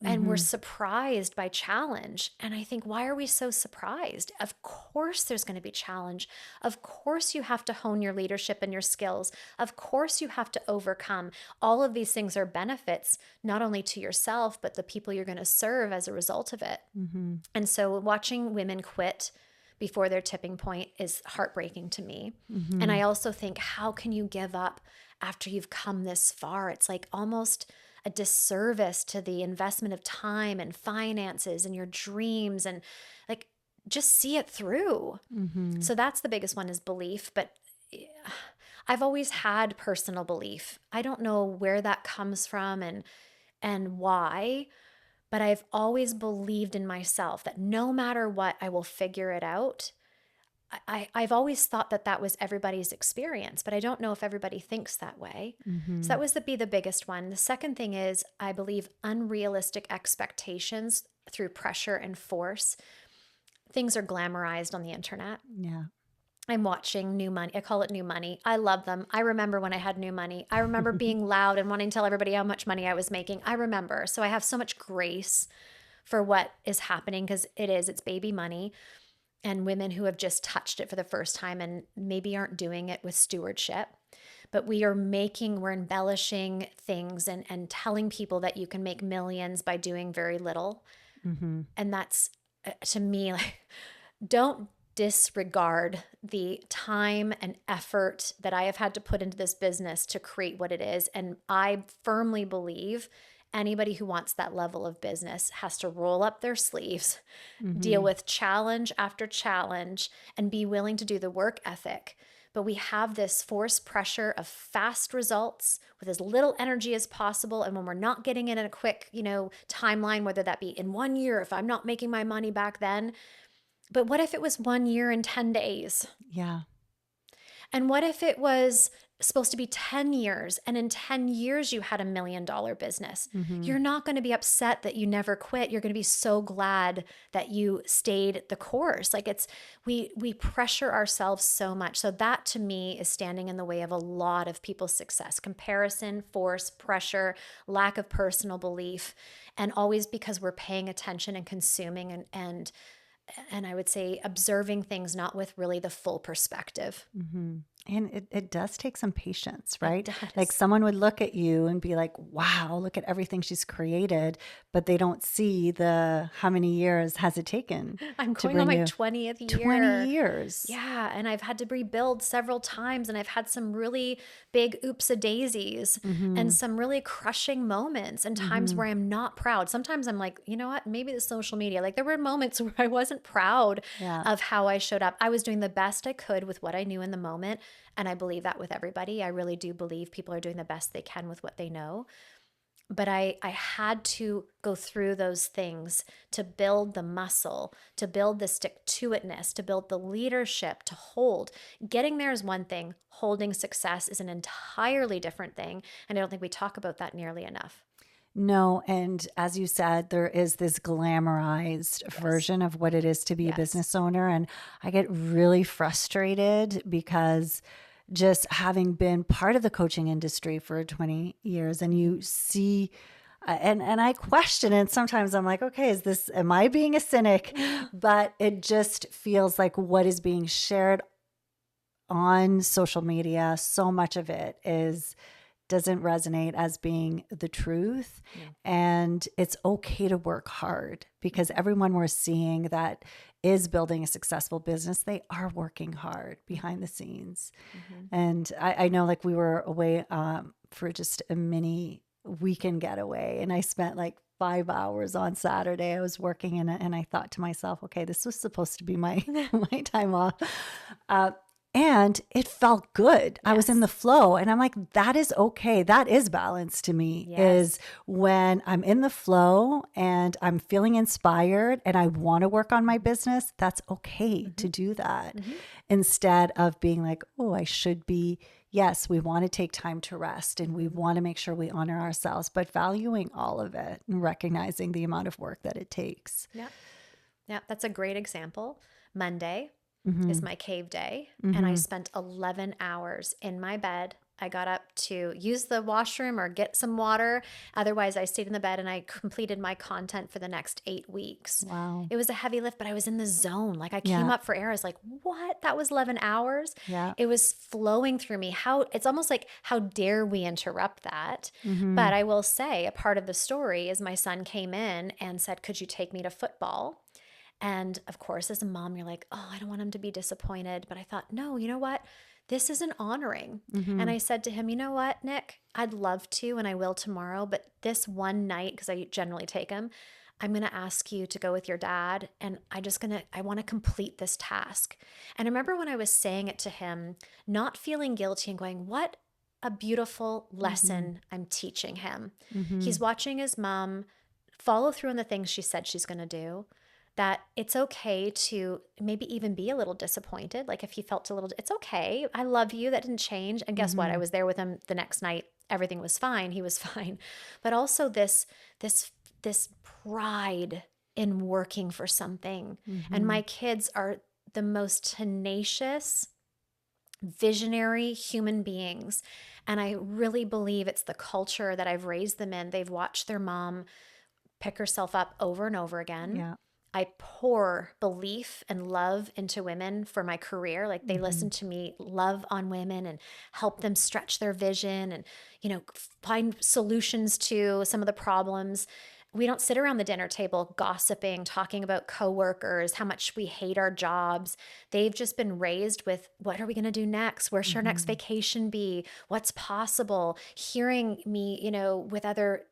And we're surprised by challenge. And I think, why are we so surprised? Of course, there's going to be challenge. Of course, you have to hone your leadership and your skills. Of course, you have to overcome. All of these things are benefits, not only to yourself, but the people you're going to serve as a result of it. And so watching women quit before their tipping point is heartbreaking to me. And I also think, how can you give up after you've come this far? It's like almost a disservice to the investment of time and finances and your dreams, and like just see it through. So that's the biggest one, is belief. But I've always had personal belief. I don't know where that comes from and why, but I've always believed in myself that no matter what, I will figure it out. I've always thought that was everybody's experience, but I don't know if everybody thinks that way. So that was the biggest one. The second thing is, I believe unrealistic expectations through pressure and force. Things are glamorized on the internet. Yeah. I'm watching New Money. I call it New Money. I love them. I remember when I had New Money. I remember being loud and wanting to tell everybody how much money I was making. I remember. So I have so much grace for what is happening, because it's baby money. And women who have just touched it for the first time and maybe aren't doing it with stewardship. But we're embellishing things and telling people that you can make millions by doing very little. And that's, to me, like, don't disregard the time and effort that I have had to put into this business to create what it is. And I firmly believe anybody who wants that level of business has to roll up their sleeves, deal with challenge after challenge, and be willing to do the work ethic. But we have this forced pressure of fast results with as little energy as possible. And when we're not getting it in a quick, timeline, whether that be in 1 year, if I'm not making my money back then, but what if it was 1 year and 10 days? Yeah. And what if it was supposed to be 10 years and in 10 years you had $1 million business? You're not going to be upset that you never quit. You're going to be so glad that you stayed the course. Like, we pressure ourselves so much. So that, to me, is standing in the way of a lot of people's success. Comparison, force, pressure, lack of personal belief, and always because we're paying attention and consuming and I would say observing things not with really the full perspective. And it does take some patience, It right? Like does. someone would look at you and be like, wow, look at everything she's created, but they don't see the how many years has it taken I'm to going on bring my you 20th 20 year. years. Yeah, and I've had to rebuild several times, and I've had some really big oops a daisies and Mm-hmm. some really crushing moments and times Mm-hmm. where I'm not proud. Sometimes I'm like, you know what? Maybe the social media. Like there were moments where I wasn't proud Yeah. of how I showed up. I was doing the best I could with what I knew in the moment, and I believe that with everybody. I really do believe people are doing the best they can with what they know. But I had to go through those things to build the muscle, to build the stick to itness, to build the leadership, to hold. Getting there is one thing, holding success is an entirely different thing. And I don't think we talk about that nearly enough. No, and as you said, there is this glamorized Yes. version of what it is to be a Yes. business owner. And I get really frustrated because just having been part of the coaching industry for 20 years and you see and I question it. Sometimes I'm like, okay, am I being a cynic? But it just feels like what is being shared on social media, so much of it doesn't resonate as being the truth. No. And it's okay to work hard because everyone we're seeing that is building a successful business, they are working hard behind the scenes. Mm-hmm. And I know like we were away for just a mini weekend getaway and I spent like 5 hours on Saturday. I was working and I thought to myself, okay, this was supposed to be my my time off. Uh, and it felt good. I was in Yes. the flow and I'm like, that is okay. That is balance to me is Yes. when I'm in the flow and I'm feeling inspired and I want to work on my business. That's okay Mm-hmm. to do that Mm-hmm. instead of being like, oh, I should be. Yes, we want to take time to rest and we Mm-hmm. want to make sure we honor ourselves, but valuing all of it and recognizing the amount of work that it takes. Yeah. Yeah. That's a great example. Monday Mm-hmm. is my cave day. And I Mm-hmm. spent 11 hours in my bed. I got up to use the washroom or get some water. Otherwise, I stayed in the bed and I completed my content for the next 8 weeks. Wow. It was a heavy lift, but I was in the zone. Like I came Yeah. up for air. I was like, what? That was 11 hours? Yeah. It was flowing through me. It's almost like, how dare we interrupt that? Mm-hmm. But I will say, a part of the story is my son came in and said, could you take me to football? And of course, as a mom, you're like, oh, I don't want him to be disappointed. But I thought, no, you know what? This is an honoring. Mm-hmm. And I said to him, you know what, Nick? I'd love to, and I will tomorrow. But this one night, because I generally take him, I'm going to ask you to go with your dad. And I want to complete this task. And I remember when I was saying it to him, not feeling guilty and going, what a beautiful Mm-hmm. lesson I'm teaching him. Mm-hmm. He's watching his mom follow through on the things she said she's going to do, that it's okay to maybe even be a little disappointed. Like if he felt a little, it's okay. I love you. That didn't change. And guess what? I Mm-hmm. was there with him the next night. Everything was fine. He was fine. But also this pride in working for something. And Mm-hmm. my kids are the most tenacious, visionary human beings. And I really believe it's the culture that I've raised them in. They've watched their mom pick herself up over and over again. Yeah. I pour belief and love into women for my career. Like they Mm-hmm. listen to me love on women and help them stretch their vision and, find solutions to some of the problems. We don't sit around the dinner table gossiping, talking about coworkers, how much we hate our jobs. They've just been raised with, what are we going to do next? Where should our next Mm-hmm. vacation be? What's possible? Hearing me, with other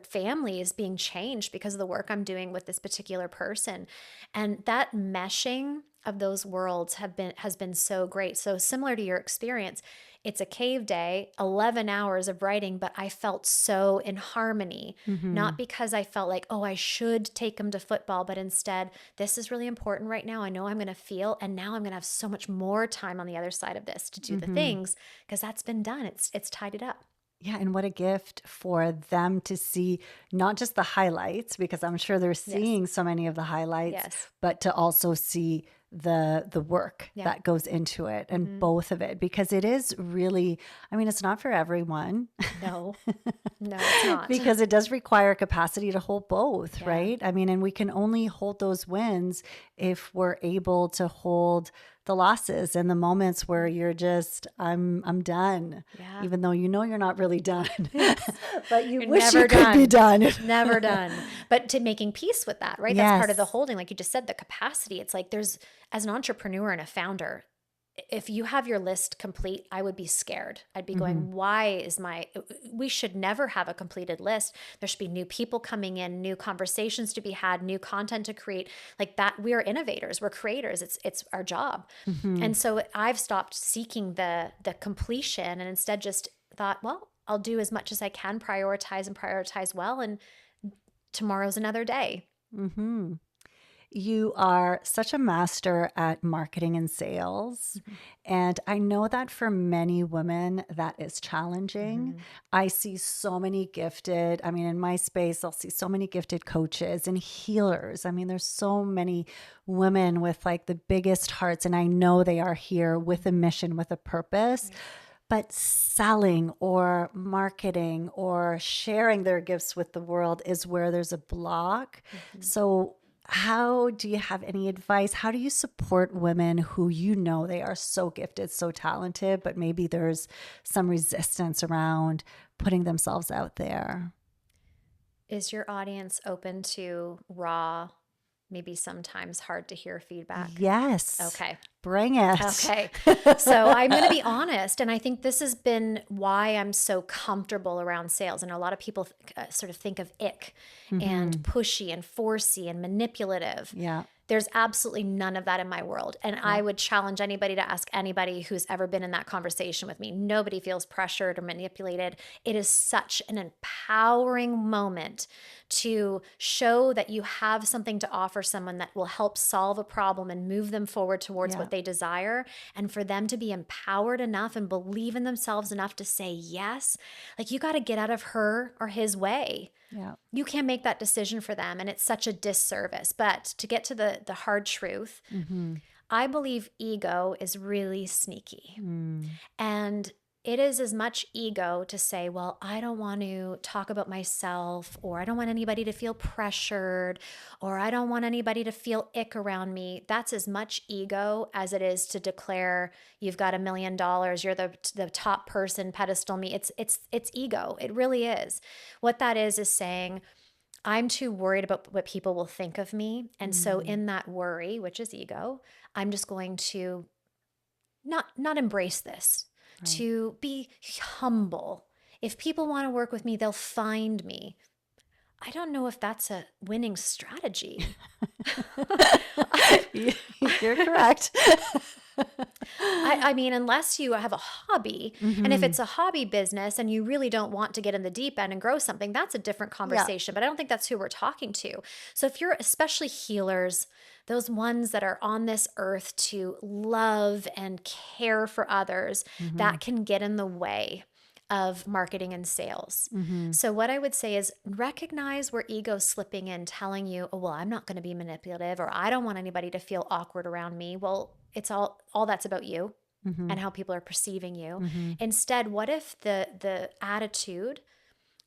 families being changed because of the work I'm doing with this particular person. And that meshing of those worlds has been so great. So similar to your experience, it's a cave day, 11 hours of writing, but I felt so in harmony, Mm-hmm. not because I felt like, oh, I should take him to football, but instead, this is really important right now. I know I'm going to feel, and now I'm going to have so much more time on the other side of this to do the Mm-hmm. things because that's been done. It's tied it up. Yeah, and what a gift for them to see not just the highlights, because I'm sure they're Yes. seeing so many of the highlights, Yes. but to also see the work Yeah. that goes into it and Mm-hmm. both of it, because it is really, I mean, it's not for everyone. No, no, it's not. Because it does require capacity to hold both, Yeah. right? I mean, and we can only hold those wins if we're able to hold the losses and the moments where you're just, I'm done, Yeah. even though you know you're not really done, but you You're wish never you could be done. Never done. But to making peace with that, right? That's part of the Yes. holding. Like you just said, the capacity. It's like there's, as an entrepreneur and a founder, if you have your list complete, I would be scared. I'd be going, why is we should never have a completed list. There should be new people coming in, new conversations to be had, new content to create like that. We are innovators. We're creators. It's our job. And so I've stopped seeking the completion and instead just thought, well, I'll do as much as I can, prioritize well. And tomorrow's another day. You are such a master at marketing and sales. And I know that for many women, that is challenging. I see so many gifted, I mean, in my space, I'll see so many gifted coaches and healers. I mean, there's so many women with like the biggest hearts, and I know they are here with a mission, with a purpose. But selling or marketing or sharing their gifts with the world is where there's a block. So how do you have any advice? How do you support women who you know they are so gifted, so talented, but maybe there's some resistance around putting themselves out there? Is your audience open to raw, maybe sometimes hard to hear feedback? Yes. Okay. Bring it. Okay. So I'm going to be honest. And I think this has been why I'm so comfortable around sales. And a lot of people sort of think of ick and pushy and forcey and manipulative. Yeah. There's absolutely none of that in my world. And I would challenge anybody to ask anybody who's ever been in that conversation with me. Nobody feels pressured or manipulated. It is such an empowering moment to show that you have something to offer someone that will help solve a problem and move them forward towards what they desire. And for them to be empowered enough and believe in themselves enough to say yes, like you got to get out of her or his way. Yeah. You can't make that decision for them. And it's such a disservice. But to get to the hard truth, I believe ego is really sneaky. And it is as much ego to say, well, I don't want to talk about myself, or I don't want anybody to feel pressured, or I don't want anybody to feel ick around me. That's as much ego as it is to declare you've got $1 million, you're the top person, pedestal me. It's ego. It really is. What that is saying, I'm too worried about what people will think of me. And so in that worry, which is ego, I'm just going to not embrace this. To be humble. If people want to work with me, they'll find me. I don't know if that's a winning strategy. You're correct. I mean, unless you have a hobby, and if it's a hobby business and you really don't want to get in the deep end and grow something, that's a different conversation. But I don't think that's who we're talking to. So if you're especially healers, those ones that are on this earth to love and care for others, that can get in the way of marketing and sales. So what I would say is recognize where ego's slipping in, telling you, oh, well, I'm not going to be manipulative, or I don't want anybody to feel awkward around me. Well, it's all that's about you and how people are perceiving you. Instead, what if the attitude,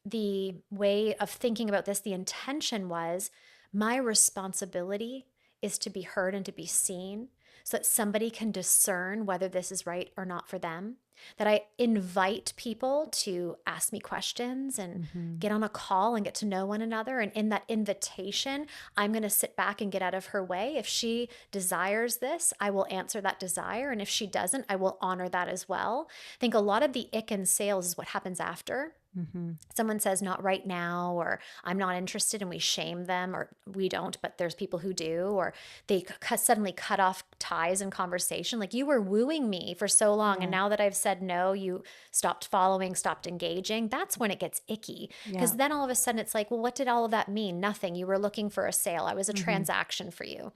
the way of thinking about this, the intention was my responsibility is to be heard and to be seen so that somebody can discern whether this is right or not for them. That I invite people to ask me questions and get on a call and get to know one another. And in that invitation, I'm going to sit back and get out of her way. If she desires this, I will answer that desire. And if she doesn't, I will honor that as well. I think a lot of the ick in sales is what happens after. Someone says, not right now, or I'm not interested, and we shame them, or we don't, but there's people who do, or they suddenly cut off ties in conversation. Like, you were wooing me for so long, and now that I've said no, you stopped following, stopped engaging. That's when it gets icky, because then all of a sudden it's like, well, what did all of that mean? Nothing. You were looking for a sale. I was a transaction for you.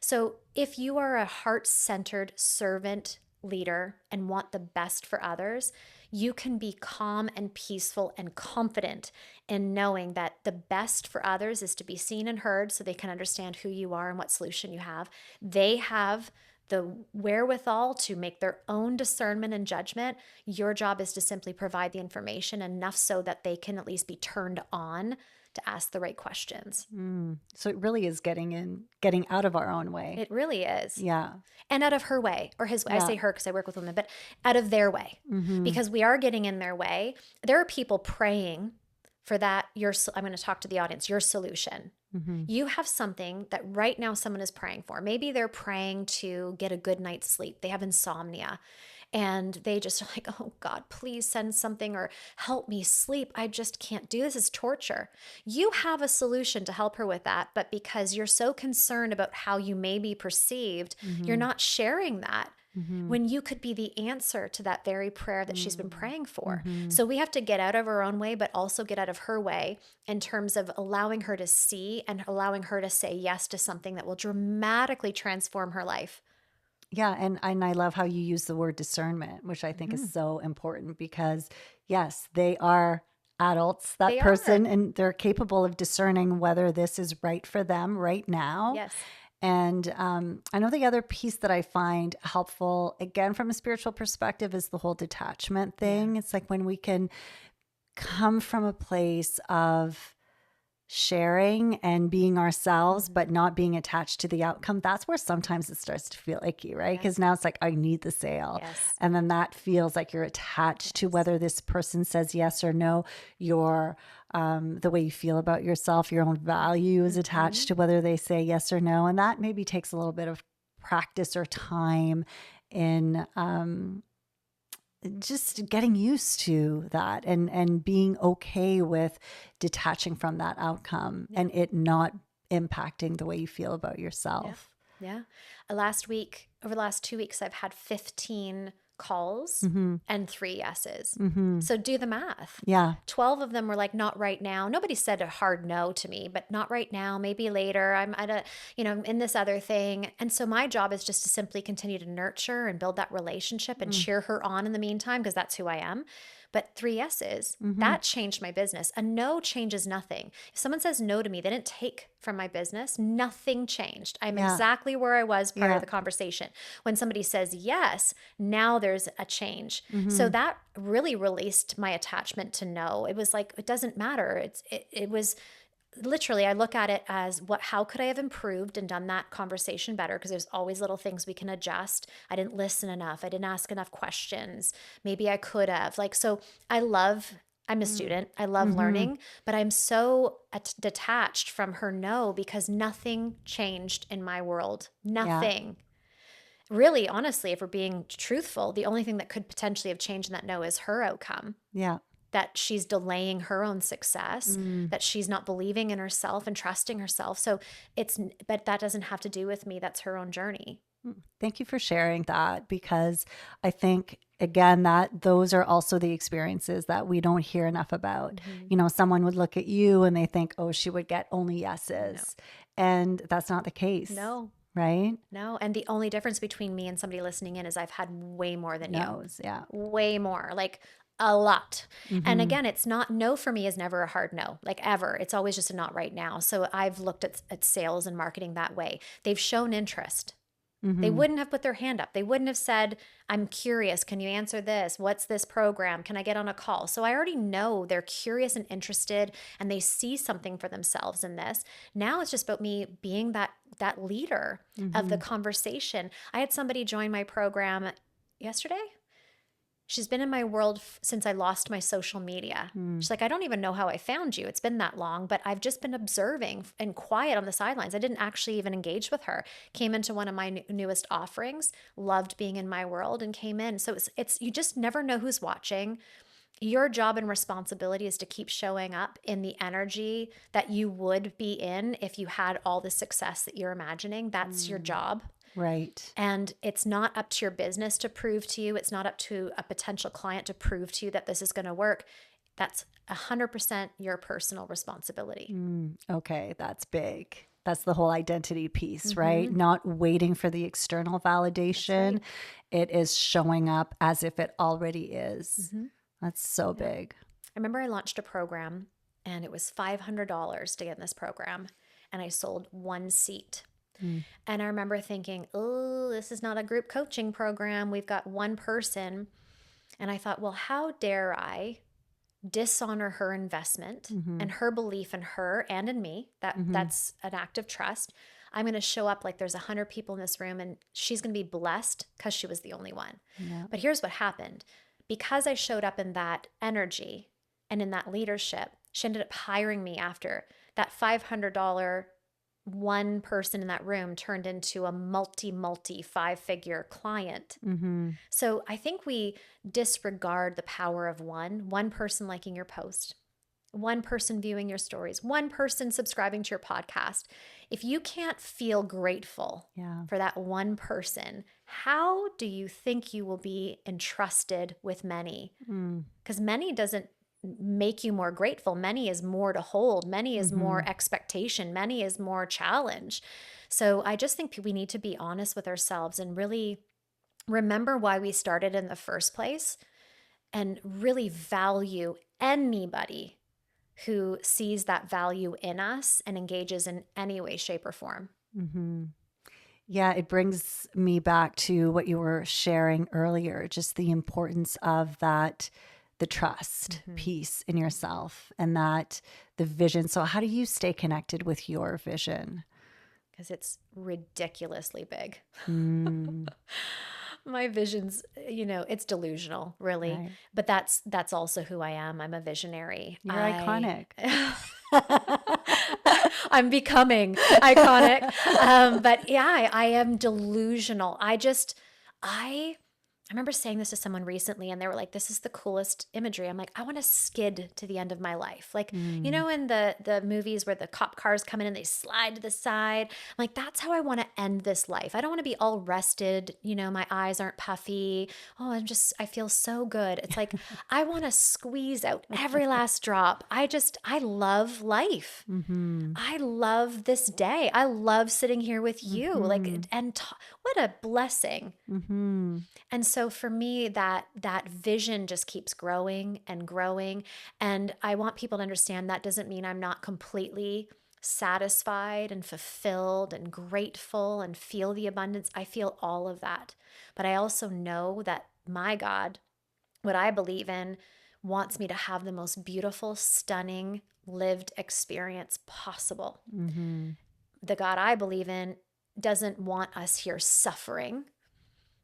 So if you are a heart-centered servant leader and want the best for others, you can be calm and peaceful and confident in knowing that the best for others is to be seen and heard so they can understand who you are and what solution you have. They have the wherewithal to make their own discernment and judgment. Your job is to simply provide the information enough so that they can at least be turned on to ask the right questions. So it really is getting out of our own way. It really is. Yeah. And out of her way or his way. I Yeah. say her because I work with women, but out of their way. Because we are getting in their way. There are people praying for that. I'm going to talk to the audience, your solution. You have something that right now someone is praying for. Maybe they're praying to get a good night's sleep. They have insomnia and they just are like, oh God, please send something or help me sleep. I just can't do this. It's torture. You have a solution to help her with that. But because you're so concerned about how you may be perceived, you're not sharing that. When you could be the answer to that very prayer that she's been praying for. So we have to get out of our own way, but also get out of her way in terms of allowing her to see and allowing her to say yes to something that will dramatically transform her life. Yeah. And I love how you use the word discernment, which I think is so important because, yes, they are adults, that They person, are. and they're capable of discerning whether this is right for them right now. Yes. And I know the other piece that I find helpful, again, from a spiritual perspective, is the whole detachment thing. It's like when we can come from a place of sharing and being ourselves, but not being attached to the outcome. That's where sometimes it starts to feel icky, right? Because now it's like, I need the sale. Yes. And then that feels like you're attached to whether this person says yes or no. Your the way you feel about yourself, your own value is attached to whether they say yes or no. And that maybe takes a little bit of practice or time in just getting used to that and being okay with detaching from that outcome and it not impacting the way you feel about yourself. Yeah. Over the last 2 weeks, I've had 15 calls and 3 yeses. So do the math. Yeah. 12 of them were like, not right now. Nobody said a hard no to me, but not right now, maybe later. I'm at in this other thing. And so my job is just to simply continue to nurture and build that relationship and cheer her on in the meantime, because that's who I am. But 3 yeses, that changed my business. A no changes nothing. If someone says no to me, they didn't take from my business, nothing changed. I'm exactly where I was prior to the conversation. When somebody says yes, now there's a change. So that really released my attachment to no. It was like, it doesn't matter. It was literally, I look at it as how could I have improved and done that conversation better? Because there's always little things we can adjust. I didn't listen enough. I didn't ask enough questions. Maybe I could have. So I'm a student. I love learning, but I'm so detached from her no because nothing changed in my world. Nothing. Really, honestly, if we're being truthful, the only thing that could potentially have changed in that no is her outcome. Yeah. That she's delaying her own success, that she's not believing in herself and trusting herself. But that doesn't have to do with me. That's her own journey. Thank you for sharing that, because I think, again, that those are also the experiences that we don't hear enough about. Someone would look at you and they think, oh, she would get only yeses. And that's not the case. No. Right? No. And the only difference between me and somebody listening in is I've had way more than No's, you. yeah. Way more. Like a lot. And again, it's not, no for me is never a hard no, like ever. It's always just a not right now. So I've looked at sales and marketing that way. They've shown interest. They wouldn't have put their hand up. They wouldn't have said, I'm curious. Can you answer this? What's this program? Can I get on a call? So I already know they're curious and interested and they see something for themselves in this. Now it's just about me being that leader of the conversation. I had somebody join my program yesterday. She's been in my world since I lost my social media. She's like, I don't even know how I found you. It's been that long, but I've just been observing and quiet on the sidelines. I didn't actually even engage with her. Came into one of my newest offerings, loved being in my world and came in. So it's you just never know who's watching. Your job and responsibility is to keep showing up in the energy that you would be in if you had all the success that you're imagining. That's your job. Right. And it's not up to your business to prove to you. It's not up to a potential client to prove to you that this is going to work. That's 100% your personal responsibility. Okay, that's big. That's the whole identity piece, right? Not waiting for the external validation. It is showing up as if it already is. That's so big. I remember I launched a program and it was $500 to get in this program. And I sold 1 seat. And I remember thinking, oh, this is not a group coaching program. We've got one person. And I thought, well, how dare I dishonor her investment and her belief in her and in me. That's an act of trust. I'm going to show up like there's 100 people in this room and she's going to be blessed because she was the only one. Yeah. But here's what happened. Because I showed up in that energy and in that leadership, she ended up hiring me after. That $500 one person in that room turned into a multi 5-figure client. So I think we disregard the power of one person liking your post, one person viewing your stories, one person subscribing to your podcast. If you can't feel grateful for that one person, how do you think you will be entrusted with many? Because many doesn't make you more grateful. Many is more to hold. Many is more expectation. Many is more challenge. So I just think we need to be honest with ourselves and really remember why we started in the first place and really value anybody who sees that value in us and engages in any way, shape, or form. Yeah, it brings me back to what you were sharing earlier, just the importance of that, the trust piece in yourself and that the vision. So how do you stay connected with your vision? Because it's ridiculously big. My vision's, it's delusional, really. Right. But that's also who I am. I'm a visionary. You're iconic. I'm becoming iconic. But yeah, I am delusional. I remember saying this to someone recently and they were like, this is the coolest imagery. I'm like, I want to skid to the end of my life. Like, in the movies where the cop cars come in and they slide to the side, I'm like, that's how I want to end this life. I don't want to be all rested. My eyes aren't puffy. Oh, I feel so good. It's like, I want to squeeze out every last drop. I love life. I love this day. I love sitting here with you. What a blessing. And so for me, that vision just keeps growing and growing. And I want people to understand that doesn't mean I'm not completely satisfied and fulfilled and grateful and feel the abundance. I feel all of that. But I also know that my God, what I believe in, wants me to have the most beautiful, stunning, lived experience possible. The God I believe in doesn't want us here suffering,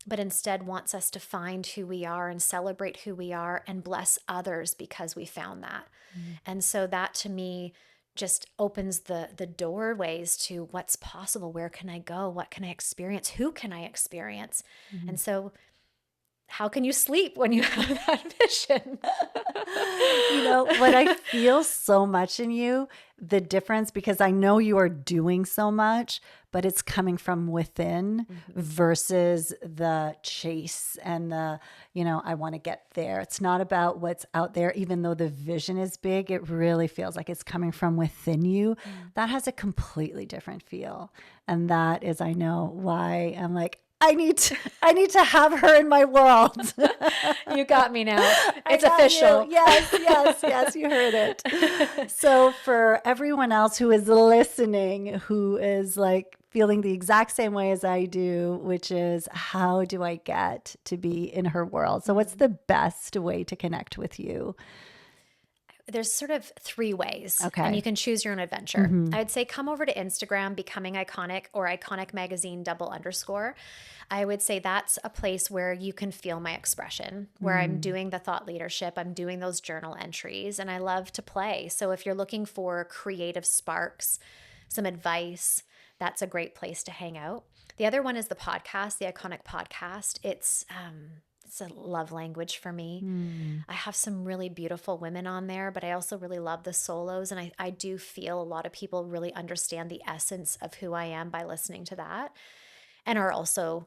but instead wants us to find who we are and celebrate who we are and bless others because we found that. And so that to me just opens the doorways to what's possible. Where can I go? What can I experience? Who can I experience? And so how can you sleep when you have that vision? What I feel so much in you, the difference, because I know you are doing so much, but it's coming from within versus the chase and the, I want to get there. It's not about what's out there, even though the vision is big, it really feels like it's coming from within you. That has a completely different feel. And that is, I know why I'm like, I need to have her in my world. You got me now. It's official. Yes, you heard it. So for everyone else who is listening, who is like feeling the exact same way as I do, which is how do I get to be in her world? So what's the best way to connect with you? There's sort of 3 ways. Okay. And you can choose your own adventure. I would say come over to Instagram, Becoming Iconic or Iconic Magazine _. I would say that's a place where you can feel my expression, where I'm doing the thought leadership, I'm doing those journal entries, and I love to play. So if you're looking for creative sparks, some advice, that's a great place to hang out. The other one is the podcast, the Iconic Podcast. It's a love language for me. I have some really beautiful women on there, but I also really love the solos. And I do feel a lot of people really understand the essence of who I am by listening to that and are also,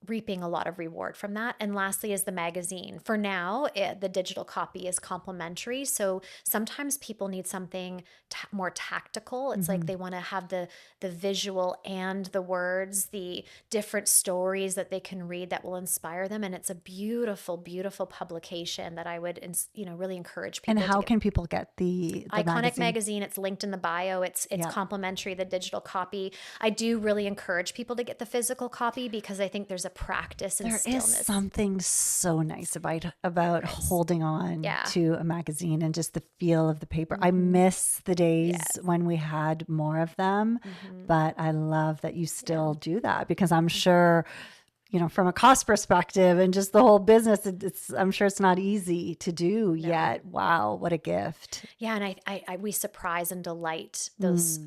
reaping a lot of reward from that. And lastly is the magazine. For now, the digital copy is complimentary. So sometimes people need something more tactical. It's like they want to have the visual and the words, the different stories that they can read that will inspire them. And it's a beautiful, beautiful publication that I would, really encourage people. And how can people get the Iconic magazine? It's linked in the bio. It's complimentary, the digital copy. I do really encourage people to get the physical copy because I think there's a practice and There is stillness. something so nice about holding on Yeah. to a magazine and just the feel of the paper. I miss the days Yes. when we had more of them, but I love that you still do that, because I'm sure, from a cost perspective and just the whole business, I'm sure it's not easy to do yet. Wow, what a gift. Yeah, and we surprise and delight those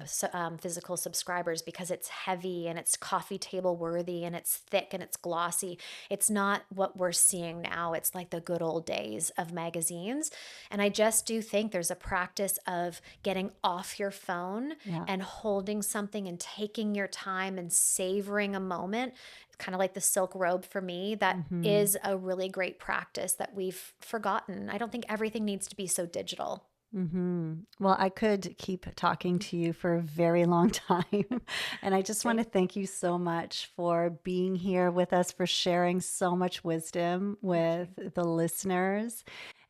physical subscribers because it's heavy and it's coffee table worthy and it's thick and it's glossy. It's not what we're seeing now. It's like the good old days of magazines. And I just do think there's a practice of getting off your phone Yeah. and holding something and taking your time and savoring a moment, kind of like the silk robe for me. That is a really great practice that we've forgotten. I don't think everything needs to be so digital. Well, I could keep talking to you for a very long time. And I just want to thank you so much for being here with us, for sharing so much wisdom with the listeners.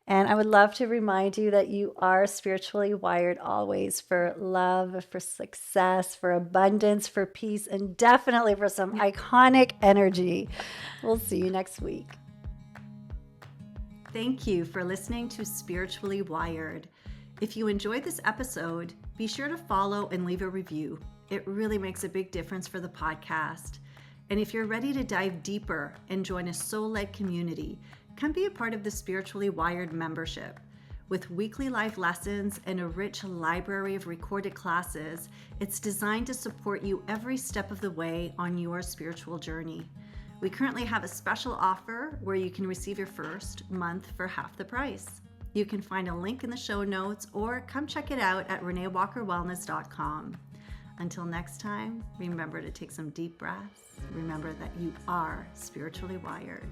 And I would love to remind you that you are spiritually wired always, for love, for success, for abundance, for peace, and definitely for some iconic energy. We'll see you next week. Thank you for listening to Spiritually Wired. If you enjoyed this episode, be sure to follow and leave a review. It really makes a big difference for the podcast. And if you're ready to dive deeper and join a soul-led community, come be a part of the Spiritually Wired membership. With weekly life lessons and a rich library of recorded classes, it's designed to support you every step of the way on your spiritual journey. We currently have a special offer where you can receive your first month for half the price. You can find a link in the show notes or come check it out at reneewalkerwellness.com. Until next time, remember to take some deep breaths. Remember that you are spiritually wired.